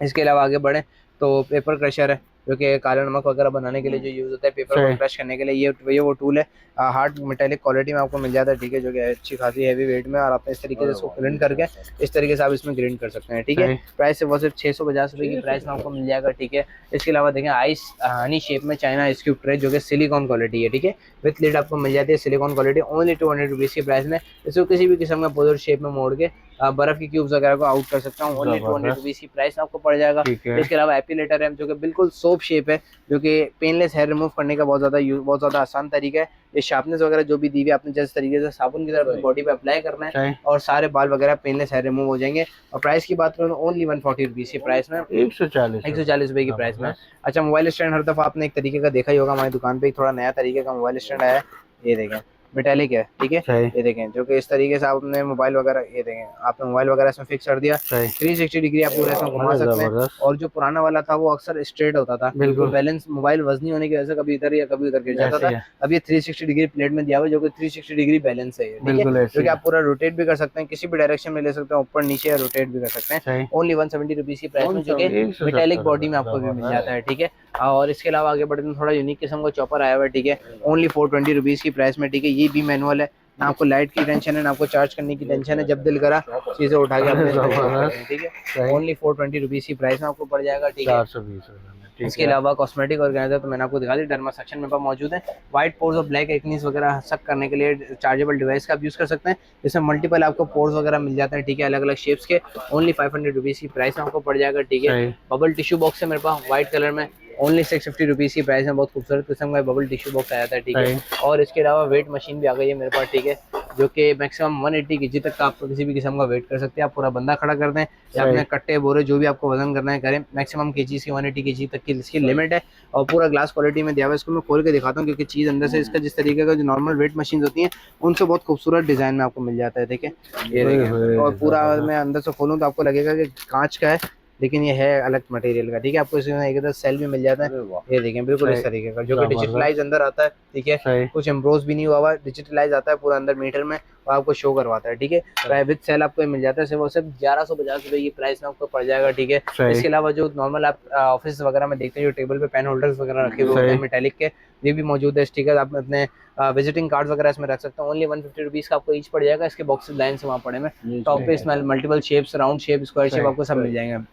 इसके अलावा आगे बढ़े तो पेपर क्रशर है, जो कि काला नमक वगैरह बनाने के लिए जो यूज़ होता है, पेपर को क्रश करने के लिए। ये वो टूल है, हार्ड मेटेलिक क्वालिटी में आपको मिल जाता है, ठीक है, जो कि अच्छी खासी हैवी वेट में। और आप इस तरीके से इसको ग्राइंड करके इस तरीके से आप इसमें ग्राइंड कर सकते हैं, ठीक है। प्राइस से वो सिर्फ 650 रुपये की प्राइस में आपको मिल जाएगा, ठीक है। इसके अलावा देखें आइस हनी शेप में चाइना आइस क्यूब ट्रे, जो कि सिलिकॉन क्वालिटी है, ठीक है। विथ लिड आपको मिल जाती है सिलिकॉन क्वालिटी, ओनली 200 रुपीज़ की प्राइस में। इसको किसी भी किस्म का पोलर शेप में मोड़ के बर्फ की क्यूब्स वगैरह को आउट कर सकता हूँ, ओनली 200 रुपीज़ की प्राइस आपको पड़ जाएगा। इसके अलावा एपिलेटर है, जो कि बिल्कुल सोप शेप है, जो कि पेनलेस हेयर रिमूव करने का बहुत ज़्यादा आसान तरीका है। ये शार्पनेस वगैरह जो भी दी हुई आपने जिस तरीके से साबुन की तरह बॉडी पे अप्लाई करना है और सारे बाल वगैरह पेनलेस हेयर रिमूव हो जाएंगे। और प्राइस की बात करूँ ओनली 140 रुपीज़ की प्राइस में, 140 रुपये की प्राइस में। अच्छा, मोबाइल स्टैंड हर दफ़ा आपने एक तरीके का देखा ही होगा, हमारी दुकान पे एक थोड़ा नया तरीके का मोबाइल स्टैंड आया है, ये देखें मेटालिक है, ठीक है। ये देखें, जो कि इस तरीके से आपने मोबाइल वगैरह, ये देखें आपने मोबाइल वगैरह इसमें फिक्स कर दिया, 360 डिग्री आप पूरे इसमें घुमा सकते हैं। और जो पुराना वाला था वो अक्सर स्ट्रेट होता था, बिल्कुल बैलेंस मोबाइल वजनी होने की वजह से कभी इधर या कभी उधर गिर जाता था। अब ये 360 डिग्री प्लेट में दिया हुआ, जो कि 360 डिग्री बैलेंस है, ठीक है। जो कि आप पूरा रोटेट भी कर सकते हैं, किसी भी डायरेक्शन में ले सकते हैं, ऊपर नीचे या रोटेट भी कर सकते हैं, ओनली 170 रुपीज़ की प्राइस में, जो कि मेटालिक बॉडी में आपको भी मिल जाता है, ठीक है। और इसके अलावा आगे बढ़ते हैं, थोड़ा यूनिक किस्म का चॉपर आया हुआ है, ठीक है, ओनली 420 रुपीज़ की प्राइस में, ठीक है। ये भी मैनुअल है, ना आपको लाइट की टेंशन है, ना आपको चार्ज करने की टेंशन है, जब दिल करा चीजें उठा के अपने, ठीक है। ओनली 420 रुपीज़ की प्राइस में आपको पड़ जाएगा, ठीक है। इसके अलावा कॉस्मेटिक ऑर्गेनाइजर तो मैंने आपको दिखा दी, डर्मा सेक्शन में मौजूद है। व्हाइट पोर्स और ब्लैक एक्नीज वगैरह सक करने के लिए चार्जेबल डिवाइस का आप यूज कर सकते हैं। इसमें मल्टीपल आपको पोर्स वगैरह मिल जाते हैं, ठीक है, अलग अलग शेप्स के, ओनली 500 रुपीज़ की प्राइस में आपको पड़ जाएगा, ठीक है। बबल टिश्यू बॉक्स है मेरे पास व्हाइट कलर में, ओनली 650 रुपीज़ की प्राइस में, बहुत खूबसूरत किस्म का बबल टिश्यू बॉक्स आया था, ठीक है। और इसके अलावा वेट मशीन भी आ गई है मेरे पास, ठीक है, जो कि मैक्सिमम 180 केजी तक का आप किसी भी किस्म का वेट कर सकते हैं। आप पूरा बंदा खड़ा कर दें या अपने कट्टे बोरे जो भी आपको वजन करना है करें, मैक्सिमम केजी की 180 केजी तक की इसकी लिमिट है। और पूरा ग्लास क्वालिटी में दिया हुआ है। इसको मैं खोल के दिखाता हूँ, क्योंकि चीज़ अंदर से इसका जिस तरीके का जो नॉर्मल वेट मशीन होती हैं उनसे बहुत खूबसूरत डिज़ाइन में आपको मिल जाता है, ठीक है, ये देखिए। और पूरा मैं अंदर से खोलूँ तो आपको लगेगा कि कांच का है, लेकिन ये है अलग मटेरियल का, ठीक है। आपको इसमें एक सेल भी मिल जाता है, ये देखें बिल्कुल इस तरीके का, जो कि डिजिटलाइज अंदर आता है, ठीक है, कुछ एम्ब्रोज भी नहीं हुआ हुआ, डिजिटलाइज आता है पूरा अंदर मीटर में और आपको शो करवाता है, ठीक है। विद सेल आपको मिल जाता है, सिर्फ 1150 रुपये की प्राइस में आपको पड़ जाएगा, ठीक है। इसके अलावा जो नॉर्मल आप ऑफिस वगैरह में देखते हैं, जो टेबल पे पेन होल्डर्स वगैरह रखे हुए होते हैं मेटालिक के, ये भी मौजूद है। स्टिकर आप अपने विजिटिंग कार्ड वगैरह इसमें रख सकते हैं, ओनली 150 रुपीज़ का आपको ईच पड़ जाएगा। इसके बॉक्सेस लाइन से वहाँ पड़े में, टॉप पे इसमें multiple shapes, round shape, square shape आपको सब मिल जाएंगे।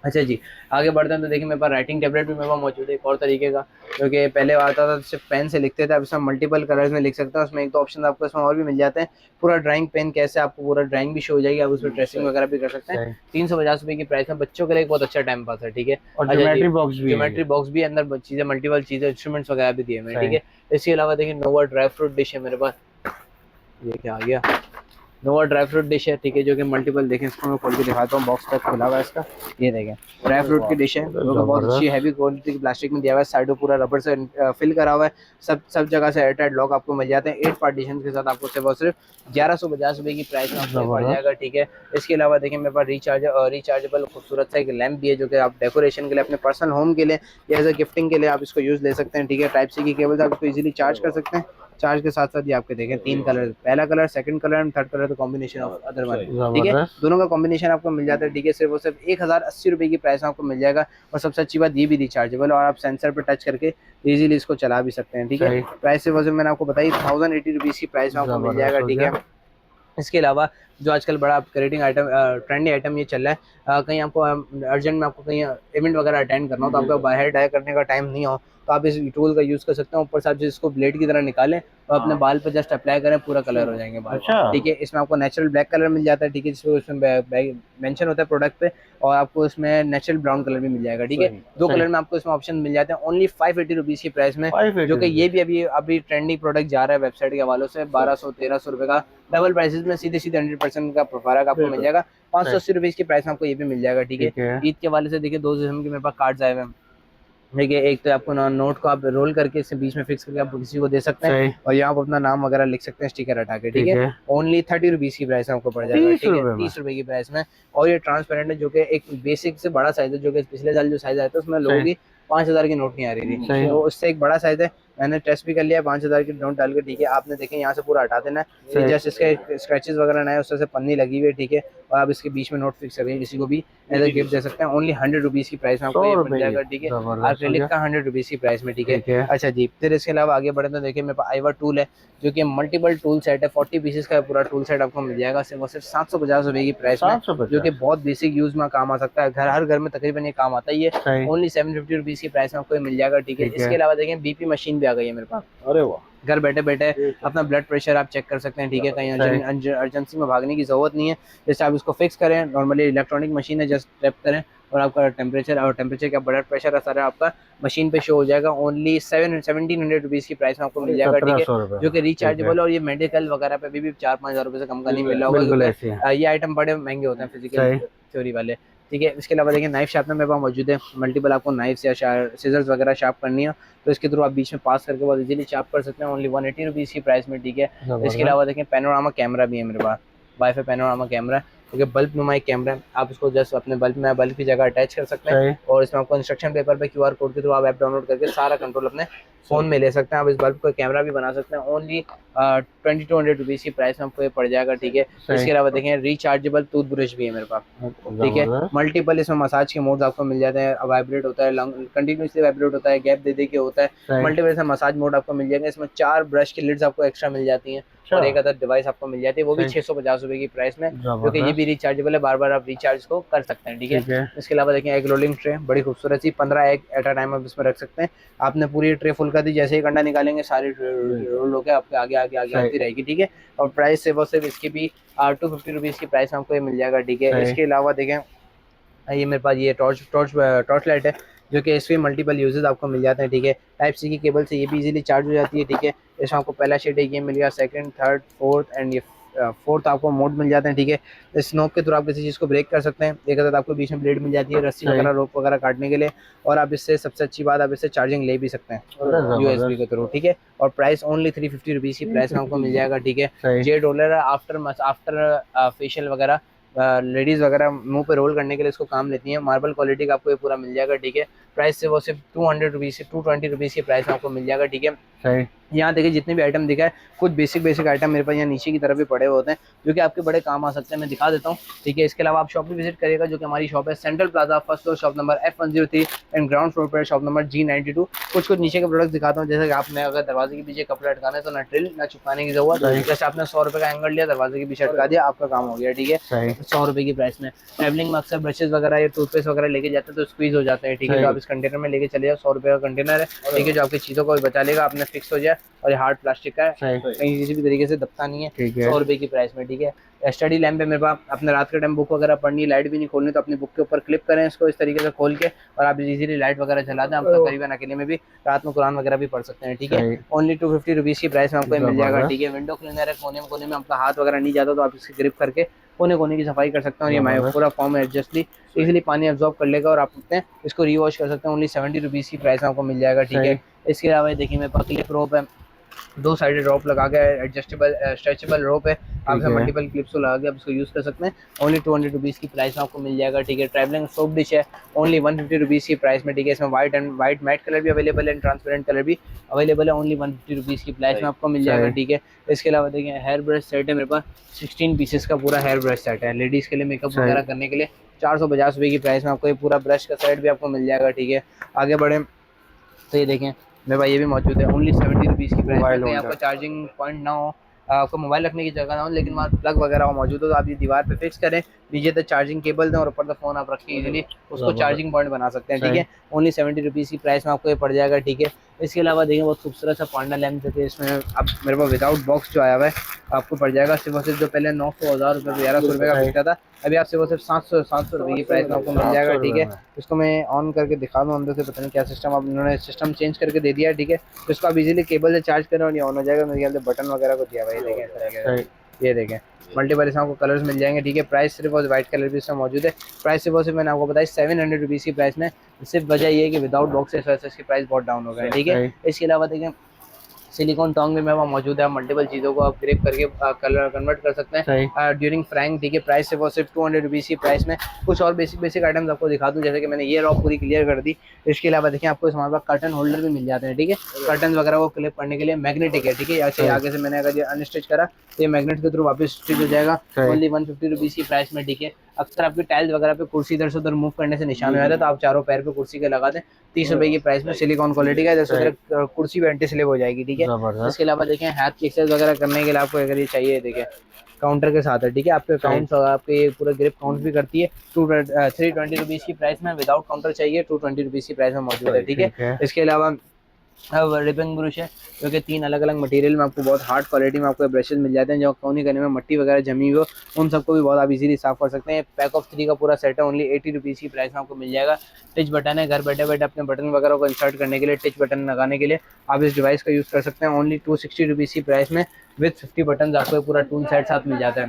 अच्छा जी, आगे बढ़ते हैं तो देखिए मेरे पास राइटिंग टैबलेट भी मेरे पास मौजूद है, एक और तरीके का, जो कि पहले आता था सिर्फ पेन से लिखते थे, अब इसमें मल्टीपल कलर्स में लिख सकते हैं। उसमें एक दो ऑप्शन आपको इसमें और भी मिल जाते हैं। पूरा ड्राइंग पेन कैसे आपको पूरा ड्राइंग भी शो हो जाएगी, आप उसमें ट्रेसिंग वगैरह भी कर सकते हैं। 350 रुपये की प्राइस में, बच्चों के लिए बहुत अच्छा टाइम पास है, ठीक है। और ज्योमेट्री बॉक्स भी अंदर चीज़ें मल्टीपल चीज़ें इंस्ट्रूमेंट्स वगैरह भी दिए हैं, ठीक है। इसके अलावा देखिए नोवा ड्राई फ्रूट डिश है मेरे पास, ये क्या आ गया, नोवा ड्राई फ्रूट डिश है, ठीक है, जो कि मल्टीपल, देखें इसको मैं खोल के दिखाता हूँ, बॉक्स तक खुला हुआ है इसका, ये देखें ड्राई फ्रूट की डिश है, जो कि बहुत अच्छी हैवी क्वालिटी की प्लास्टिक में दिया हुआ है, साइडों पूरा रबर से फिल करा हुआ है, सब जगह से एयरटाइट लॉक आपको मिल जाते हैं। 8 पार्टीशन के साथ आपको सिर्फ 1150 रुपये की प्राइस में आपको पड़ जाएगा, ठीक है। इसके अलावा देखिए मेरे पास रिचार्जेबल खूबसूरत सा एक लैम्प भी है, जो कि आप डेकोरेशन के लिए, अपने पर्सनल होम के लिए या एज ए गिफ्टिंग के लिए आप इसको यूज़ ले सकते हैं, ठीक है। टाइप सी की केबल से आप इसको ईजिली चार्ज कर सकते हैं, चार्ज के साथ साथ ये आपके देखें 3 कलर, पहला colour, second colour and third colour तो कॉम्बिनेशन ऑफ अदर वन, ठीक है, दोनों का कॉम्बिनेशन आपको मिल जाता है, ठीक है। सिर्फ और सिर्फ 1080 रुपये की प्राइस में आपको मिल जाएगा। और सबसे अच्छी बात ये भी रिचार्जेबल, और आप सेंसर पर टच करके इजीली इसको चला भी सकते हैं, ठीक है। प्राइस सिर्फ और सिर्फ मैंने आपको बताई 1080 रुपीज़ की प्राइस में आपको मिल जाएगा, ठीक है। इसके अलावा जो आजकल बड़ा क्रेडिंग आइटम, ट्रेंडी आइटम ये चल रहा है, कहीं आपको अर्जेंट में आपको कहीं इवेंट वगैरह अटेंड करना हो तो आपका बाहर डाई करने का टाइम नहीं हो तो आप इस टूल का यूज़ कर सकते हैं। ऊपर से आप इसको ब्लेड की तरह निकालें और अपने बाल पे जस्ट अप्लाई करें, पूरा कलर हो जाएंगे बाल, ठीक है। इसमें आपको नेचुरल ब्लैक कलर मिल जाता है, ठीक है, जिसको इसमें मेंशन होता है प्रोडक्ट पे, और आपको इसमें नेचुरल ब्राउन कलर भी मिल जाएगा, ठीक है। दो कलर में आपको इसमें ऑप्शन मिल जाते हैं ओनली 580 रुपीज़ की प्राइस में, जो कि ये भी अभी ट्रेंडिंग प्रोडक्ट जा रहा है वेबसाइट के हवालों से 1200-1300 रुपये का डबल प्राइसेस में सीधे 100% का फर्क आपको मिल जाएगा। 580 रुपीज़ की प्राइस में आपको ये भी मिल जाएगा, ठीक है। ईद के वाले से देखिए 2 किस्म के मेरे पास कार्ड्स आए हुए हैं, देखिए। एक तो आपको नोट को आप रोल करके इससे बीच में फिक्स करके आप किसी को दे सकते हैं, और यहाँ आप अपना नाम वगैरह लिख सकते हैं स्टिकर हटा के, ठीक है। ओनली 30 रुपीज़ की प्राइस आपको पड़ जाएगा, ठीक है, 30 रुपये की प्राइस में। और ये ट्रांसपेरेंट है, जो कि एक बेसिक से बड़ा साइज है, जो कि पिछले साल जो साइज आया था उसमें लोगों की 5000 की नोट नहीं आ रही थी, तो उससे एक बड़ा साइज है। मैंने टेस्ट भी कर लिया 5000 की नोट डाल के, ठीक है। आपने देखें यहाँ से पूरा हटा देना है, जस्ट इसके स्क्रैचेस वगैरह ना है, उससे पन्नी लगी हुई है, ठीक है। और आप इसके बीच में नोट फिक्स करिए, किसी को भी एज ए गिफ्ट दे सकते हैं। ओनली 100 रुपीज़ की प्राइस में आपको ये मिल जाएगा, ठीक है, एक्रिलिक का 100 रुपीज़ की प्राइस में, ठीक है। अच्छा जी, फिर इसके अलावा आगे बढ़े तो देखिए मेरे पास आईवा टूल है, जो कि मल्टीपल टूल सेट है, 40 पीसेस का पूरा टूल सेट आपको मिल जाएगा सिर्फ 750 रुपये की प्राइस में, जो कि बहुत बेसिक यूज में काम आ सकता है। हर घर में तकरीबन ये काम आता ही है। ओनली 750 रुपीज़ की प्राइस में आपको मिल जाएगा, ठीक है। इसके अलावा देखिए बीपी मशीन भी आ गई है मेरे पास। अरे वाह, घर बैठे बैठे अपना ब्लड प्रेशर आप चेक कर सकते हैं, ठीक है। कहीं अर्जेंसी में भागने की जरूरत नहीं है, जैसे आप इसको फिक्स करें, नॉर्मली इलेक्ट्रॉनिक मशीन है, जस्ट टैप करें और आपका टेम्परेचर का ब्लड प्रेशर सारा आपका मशीन पे शो हो जाएगा। ओनली 1700 रुपीज़ की प्राइस में आपको मिल जाएगा, ठीक है, जो कि रिचार्जेबल है। और ये मेडिकल वगैरह पे भी 4-5 हज़ार रुपये से कम का नहीं मिल रहा होगा, ये आइटम बड़े महंगे होते हैं फिजिकल थ्योरी वाले, ठीक है। इसके अलावा देखिए नाइफ शार्पनर मेरे पास मौजूद है, मल्टीपल आपको नाइफ्स या सीजर्स वगैरह शार्प करनी है तो इसके थ्रू आप बीच में पास करके बहुत इजीली शार्प कर सकते हैं, ओनली 180 रुपीज़ की प्राइस में, ठीक है। इसके अलावा देखिए पैनोरामा कैमरा भी है मेरे पास, वाईफाई पैनोरामा कैमरा, क्योंकि बल्ब नुमा एक कैमरा है, आप इसको जस्ट अपने बल्ब की जगह अटैच कर सकते हैं, और इसमें आपको इंस्ट्रक्शन पेपर पे QR कोड के थ्रू आप ऐप डाउनलोड करके सारा कंट्रोल अपने फ़ोन में ले सकते हैं। आप इस बल्ब को कैमरा भी बना सकते हैं, ओनली 2200 रुपीज़ की प्राइस में आपको ये पड़ जाएगा, ठीक है। इसके अलावा देखें रिचार्जेबल टूथब्रश भी है मेरे पास, ठीक है। मल्टीपल इसमें मसाज के मोड्स आपको मिल जाते हैं, वाइब्रेट होता है, कंटिन्यूसली वाइब्रेट होता है, गैप दे के होता है, मल्टीपल इसमें मसाज मोड आपको मिल जाएगा। इसमें 4 ब्रश की लिड्स आपको एक्स्ट्रा मिल जाती हैं, और एक अदर डिवाइस आपको मिल जाती है, वो भी 650 रुपये की प्राइस में, क्योंकि ये भी रिचार्जेबल है, बार बार आप रिचार्ज को कर सकते हैं, ठीक है। इसके अलावा देखिए एक रोलिंग ट्रे, बड़ी खूबसूरत सी 15 एग एट अ टाइम आप इसमें रख सकते हैं। आपने पूरी ट्रे फुल कर दी, जैसे ही अंडा निकालेंगे सारी रोल होकर आपके आगे आती रहेगी, ठीक है। और प्राइस से वो सिर्फ इसकी भी 250 रुपीज़ की प्राइस में आपको ये मिल जाएगा, ठीक है। इसके अलावा देखें ये मेरे पास ये टॉर्च लाइट है, जो कि इसमें मल्टीपल यूजेस आपको मिल जाते हैं, ठीक है। टाइप सी की केबल से ये भी इजीली चार्ज हो जाती है, ठीक है। इसमें आपको पहला शेड ये मिल गया, सेकंड, थर्ड, फोर्थ एंड ये फोर्थ आपको मोड मिल जाते हैं, ठीक है। इस नोक के थ्रू आप किसी चीज़ को ब्रेक कर सकते हैं। एक अदर आपको बीच में ब्लेड मिल जाती है, रस्सी वगैरह, रोप वगैरह काटने के लिए, और आप इससे सबसे अच्छी बात आप इससे चार्जिंग ले भी सकते हैं USB के थ्रू, ठीक है। और प्राइस ओनली 350 रुपीज़ की प्राइस में आपको मिल जाएगा, ठीक है। जेड रोलर है, आफ्टर फेशियल वगैरह लेडीज़ वगैरह मुंह पे रोल करने के लिए इसको काम लेती हैं, मार्बल क्वालिटी का आपको ये पूरा मिल जाएगा, ठीक है। प्राइस से वो सिर्फ 200 रुपीज़ से 220 रुपीज़ की प्राइस में आपको मिल जाएगा, ठीक है। यहाँ देखिए जितने भी आइटम दिखा है, कुछ बेसिक आइटम मेरे पास यहाँ नीचे की तरफ भी पड़े होते हैं, जो कि आपके बड़े काम आ सकते हैं, मैं दिखा देता हूँ, ठीक है। इसके अलावा आप शॉप भी विजिट करिएगा, जो कि हमारी शॉप है central plaza, first floor, shop number F103 and ground floor पर शॉप नंबर G92। कुछ नीचे के प्रोडक्ट दिखाता हूँ, जैसे कि आपने अगर दरवाजे के पीछे कपड़ा अटकाना है तो ना ड्रिल ना चुकाने की जरूरत, जैसे आपने 100 रुपये का एंगल लिया, दरवाजे के पीछे अटका दिया, आपका काम हो गया, ठीक है। 100 रुपये की प्राइस में। ट्रैवलिंग में अक्सर ब्रशेज वगैरह या टूथपेस्ट वगैरह लेके जाते हैं तो स्क्वीज हो जाते हैं, ठीक है। तो आप इस कंटेनर में लेके चले जाओ, 100 रुपये का कंटेनर है, ठीक है, जो आपकी चीज़ों को बचा लेगा, आपने फिक्स हो जाए, और ये हार्ड प्लास्टिक का है, कहीं किसी भी तरीके से दबता नहीं है, 100 रुपये की प्राइस में, ठीक है। स्टडी लैम्प है मेरे पास, अपने रात के टाइम बुक वगैरह पढ़नी, लाइट भी नहीं खोलनी, तो अपनी बुक के ऊपर क्लिप करें इसको इस तरीके से खोल के, और आप इजीली लाइट वगैरह जला दें, आप तकरीबन अकेले में भी रात में कुरान वगैरह भी पढ़ सकते हैं, ठीक है। ओनली 250 रुपीज़ की प्राइस में आपको मिल जाएगा, ठीक है। विंडो क्लीनर है, कोने में आपका हाथ वगैरह नहीं जाता तो आप इसकी ग्रिप करके कोने की सफाई कर सकते हैं, और ये माइक पूरा फॉर्म में एडजस्टली इजीली पानी एब्जॉर्ब कर लेगा, और आप इसको रीवॉश कर सकते हैं। ओनली 70 रुपीज़ की प्राइस में आपको मिल जाएगा, ठीक है। इसके अलावा देखिए मेरे पास क्लिप रोप है, दो साइडेड रोप लगा के एडजस्टेबल स्ट्रेचेबल रोप है, आप इसमें मल्टीपल क्लिप्स को लगा के आप इसको यूज़ कर सकते हैं। ओनली 200 रुपीज़ की प्राइस में आपको मिल जाएगा, ठीक है। ट्रैवलिंग सोप डिश है, ओनली 150 रुपीज़ की प्राइस में, ठीक है। इसमें वाइट मैट कलर भी अवेलेबल है, ट्रांसपेरेंट कलर भी अवेलेबल है, ओनली 150 रुपीज़ की प्राइस में आपको मिल जाएगा, ठीक है। इसके अलावा देखिए हेयर ब्रश सेट है मेरे पास, 16 पीसेस का पूरा हेयर ब्रश सेट है, लेडीज़ के लिए मेकअप वगैरह करने के लिए 450 रुपये की प्राइस में आपको ये पूरा ब्रश का सेट भी आपको मिल जाएगा, ठीक है। आगे बढ़े तो ये देखें मेरे भाई ये भी मौजूद है, ओनली 70 रुपीज़ की प्राइस में। आपका चार्जिंग पॉइंट ना हो, आपको मोबाइल रखने की जगह ना हो, लेकिन वहाँ प्लग वगैरह हो मौजूद हो, तो आप ये दीवार पे फिक्स करें, नीचे तक चार्जिंग केबल दें और ऊपर तक फ़ोन आप रखें, इजीली उसको चार्जिंग पॉइंट बना सकते हैं, ठीक है। ओनली 70 रुपीज़ की प्राइस में आपको ये पड़ जाएगा, ठीक है। इसके अलावा देखिए बहुत खूबसूरत सा पांडा लैम्प है, इसमें अब मेरे पास विदाउट बॉक्स जो आया हुआ है आपको पड़ जाएगा सिर्फ और सिर्फ, जो पहले 900 1000 रुपये 1100 रुपये का बिकता था, अभी आप सिर्फ और सिर्फ 700 रुपये की प्राइस में आपको मिल जाएगा, ठीक है। इसको मैं ऑन करके दिखा दूँ अंदर से, पता नहीं क्या सिस्टम आप उन्होंने सिस्टम चेंज करके दे दिया है, ठीक है। तो इसको आप इजीली केबल से चार्ज करें और ये ऑन हो जाएगा, मेरे ख्याल से बटन वगैरह को दिया हुआ है, देखें ये देखें मल्टीपल इसमें आपको कलर्स मिल जाएंगे, ठीक है। प्राइस सिर्फ और वाइट कलर भी इसमें मौजूद है, प्राइस सिर्फ और सिर्फ मैंने आपको बताया 700 रुपीज़ की प्राइस में, सिर्फ वजह ये है कि विदाउट बॉक्स इस वजह से इसकी प्राइस बहुत डाउन हो गया है, ठीक है। इसके अलावा देखें सिलिकॉन टोंग भी मेरे वहाँ मौजूद है, मल्टीपल चीज़ों को आप ग्रेप करके कलर कन्वर्ट कर सकते हैं ड्यूरिंग फ्राइंग, ठीक है। प्राइस सिर्फ और सिर्फ 200 रुपीज़ की प्राइस में। कुछ और बेसिक आइटम्स आपको दिखा दूँ, जैसे कि मैंने ये रॉक पूरी क्लियर कर दी। इसके अलावा देखिए आपको हमारे पास कर्टन होल्डर भी मिल जाते हैं, ठीक है। कर्टन वगैरह को क्लिप करने के लिए मैग्नेटिक है, ठीक है। अच्छा आगे से मैंने अगर ये अनस्टिच करा तो ये मैग्नेट के थ्रू वापस स्टिच हो जाएगा, ओनली 150 रुपीज़ की प्राइस में, ठीक है। अक्सर आपकी टाइल्स वगैरह पे कुर्सी इधर से उधर मूव करने से निशान हो जाता है, तो आप चारों पैर पे कुर्सी के लगा दें, 30 रुपये की प्राइस में, सिलिकॉन क्वालिटी का, जैसे उधर कुर्सी भी एंटी स्लिप हो जाएगी, ठीक है। इसके अलावा देखें हाथ की एक्सरसाइज वगैरह करने के लिए आपको अगर ये चाहिए, देखें काउंटर के साथ है, ठीक है। आपके काउंट्स आपके पूरा ग्रिप काउंट भी करती है, 320 रुपीज़ की प्राइस में। विदाउट काउंटर चाहिए 220 रुपीज़ की प्राइस में मौजूद है, ठीक है। इसके अलावा अब रिबिंग ब्रश है, जो कि 3 अलग अलग मटेरियल में आपको बहुत हार्ड क्वालिटी में आपको ब्रशेज मिल जाते हैं, जो कोने करने में मट्टी वगैरह जमी हुई हो उन सबको भी बहुत आप इजीली साफ कर सकते हैं। पैक ऑफ 3 का पूरा सेट है, ओनली 80 रुपीज़ की प्राइस में आपको मिल जाएगा। टच बटन है, घर बैठे बैठे अपने बटन वगैरह को इंसर्ट करने के लिए, टच बटन लगाने के लिए आप इस डिवाइस का यूज़ कर सकते हैं, ओनली 260 रुपीज़ की प्राइस में। विद 50 बटन आपको पूरा टूल सेट साथ मिल जाता है,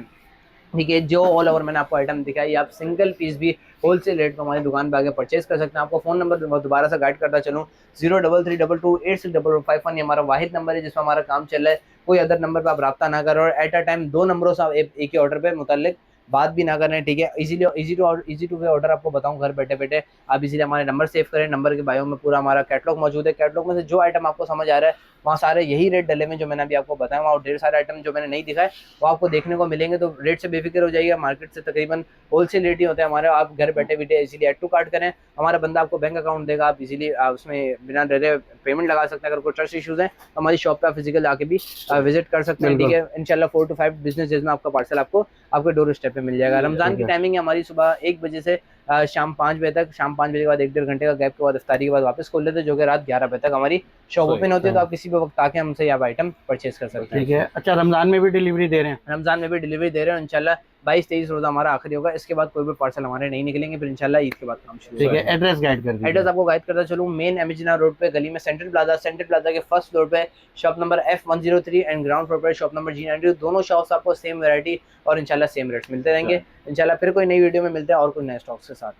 ठीक है। जो ऑल ओवर मैंने आपको आइटम दिखाई, आप सिंगल पीस भी होलसेल रेट पर हमारी दुकान पे आगे परचेज कर सकते हैं। आपको फोन नंबर दोबारा से गाइड करता चलूँ, 03322860051 ये हमारा वाहिद नंबर है जिसमें हमारा काम चल रहा है। कोई अदर नंबर पर आप रब्ता ना करें और एट अ टाइम 2 नंबरों से आप एक ही ऑर्डर पे मुताल्लिक बात भी ना करें, ठीक है। इजी टू वे ऑर्डर आपको बताऊं, घर बैठे बैठे आप इजीली हमारे नंबर सेव करें, नंबर के बायो में पूरा हमारा कैटलॉग मौजूद है। कैटलॉग में से जो आइटम आपको समझ आ रहा है वहाँ सारे यही रेट डले में जो मैंने अभी आपको बताया, वहाँ ढेर सारे आइटम जो मैंने नहीं दिखाए वो आपको देखने को मिलेंगे, तो रेट से बेफिक्र हो जाइएगा। मार्केट से तकरीबन होलसेल रेट ही होते हैं हमारे। आप घर बैठे बैठे इजीली ऐड टू कार्ट करें, हमारा बंदा आपको बैंक अकाउंट देगा, आप इजीली उसमें बिना डरे पेमेंट लगा सकते हैं। अगर कोई ट्रस्ट इशूज़ हैं तो हमारी शॉप पर फिजिकल आके भी विजिट कर सकते हैं, ठीक है। इंशाल्लाह 4 to 5 बिजनेस डेज में आपका पार्सल आपको आपके डोर स्टेप पे मिल जाएगा। रमज़ान की टाइमिंग है हमारी सुबह 1 बजे से शाम 5 बजे तक। शाम 5 बजे के बाद 1-1.5 घंटे का गैप के बाद इफ्तारी के बाद वापस खोल लेते हैं, जो कि रात 11 बजे तक हमारी शॉप ओपन होती है। तो आप किसी भी वक्त आके हमसे आप आइटम परचेज कर सकते हैं, ठीक है। अच्छा रमजान में भी डिलीवरी दे रहे हैं? रमजान में भी डिलीवरी दे रहे हैं इंशाल्लाह। 22-23 रोज़ा हमारा आखिरी होगा, इसके बाद कोई भी पार्सल हमारे नहीं निकलेंगे, फिर इंशाल्लाह ईद के बाद काम शुरू। ठीक है, एड्रेस गाइड कर दीजिए। एड्रेस आपको गाइड करता चलूँ, मेन एमिजना रोड पे गली में सेंट्रल प्लाजा के फर्स्ट फ्लोर पे shop number F103 and ground floor पर शॉप नंबर G92। दोनों शॉप्स आपको सेम वैरायटी और इंशाल्लाह सेम रेट्स मिलते रहेंगे। इंशाल्लाह फिर कोई नई वीडियो में मिलते हैं और कोई नए स्टॉक्स के साथ।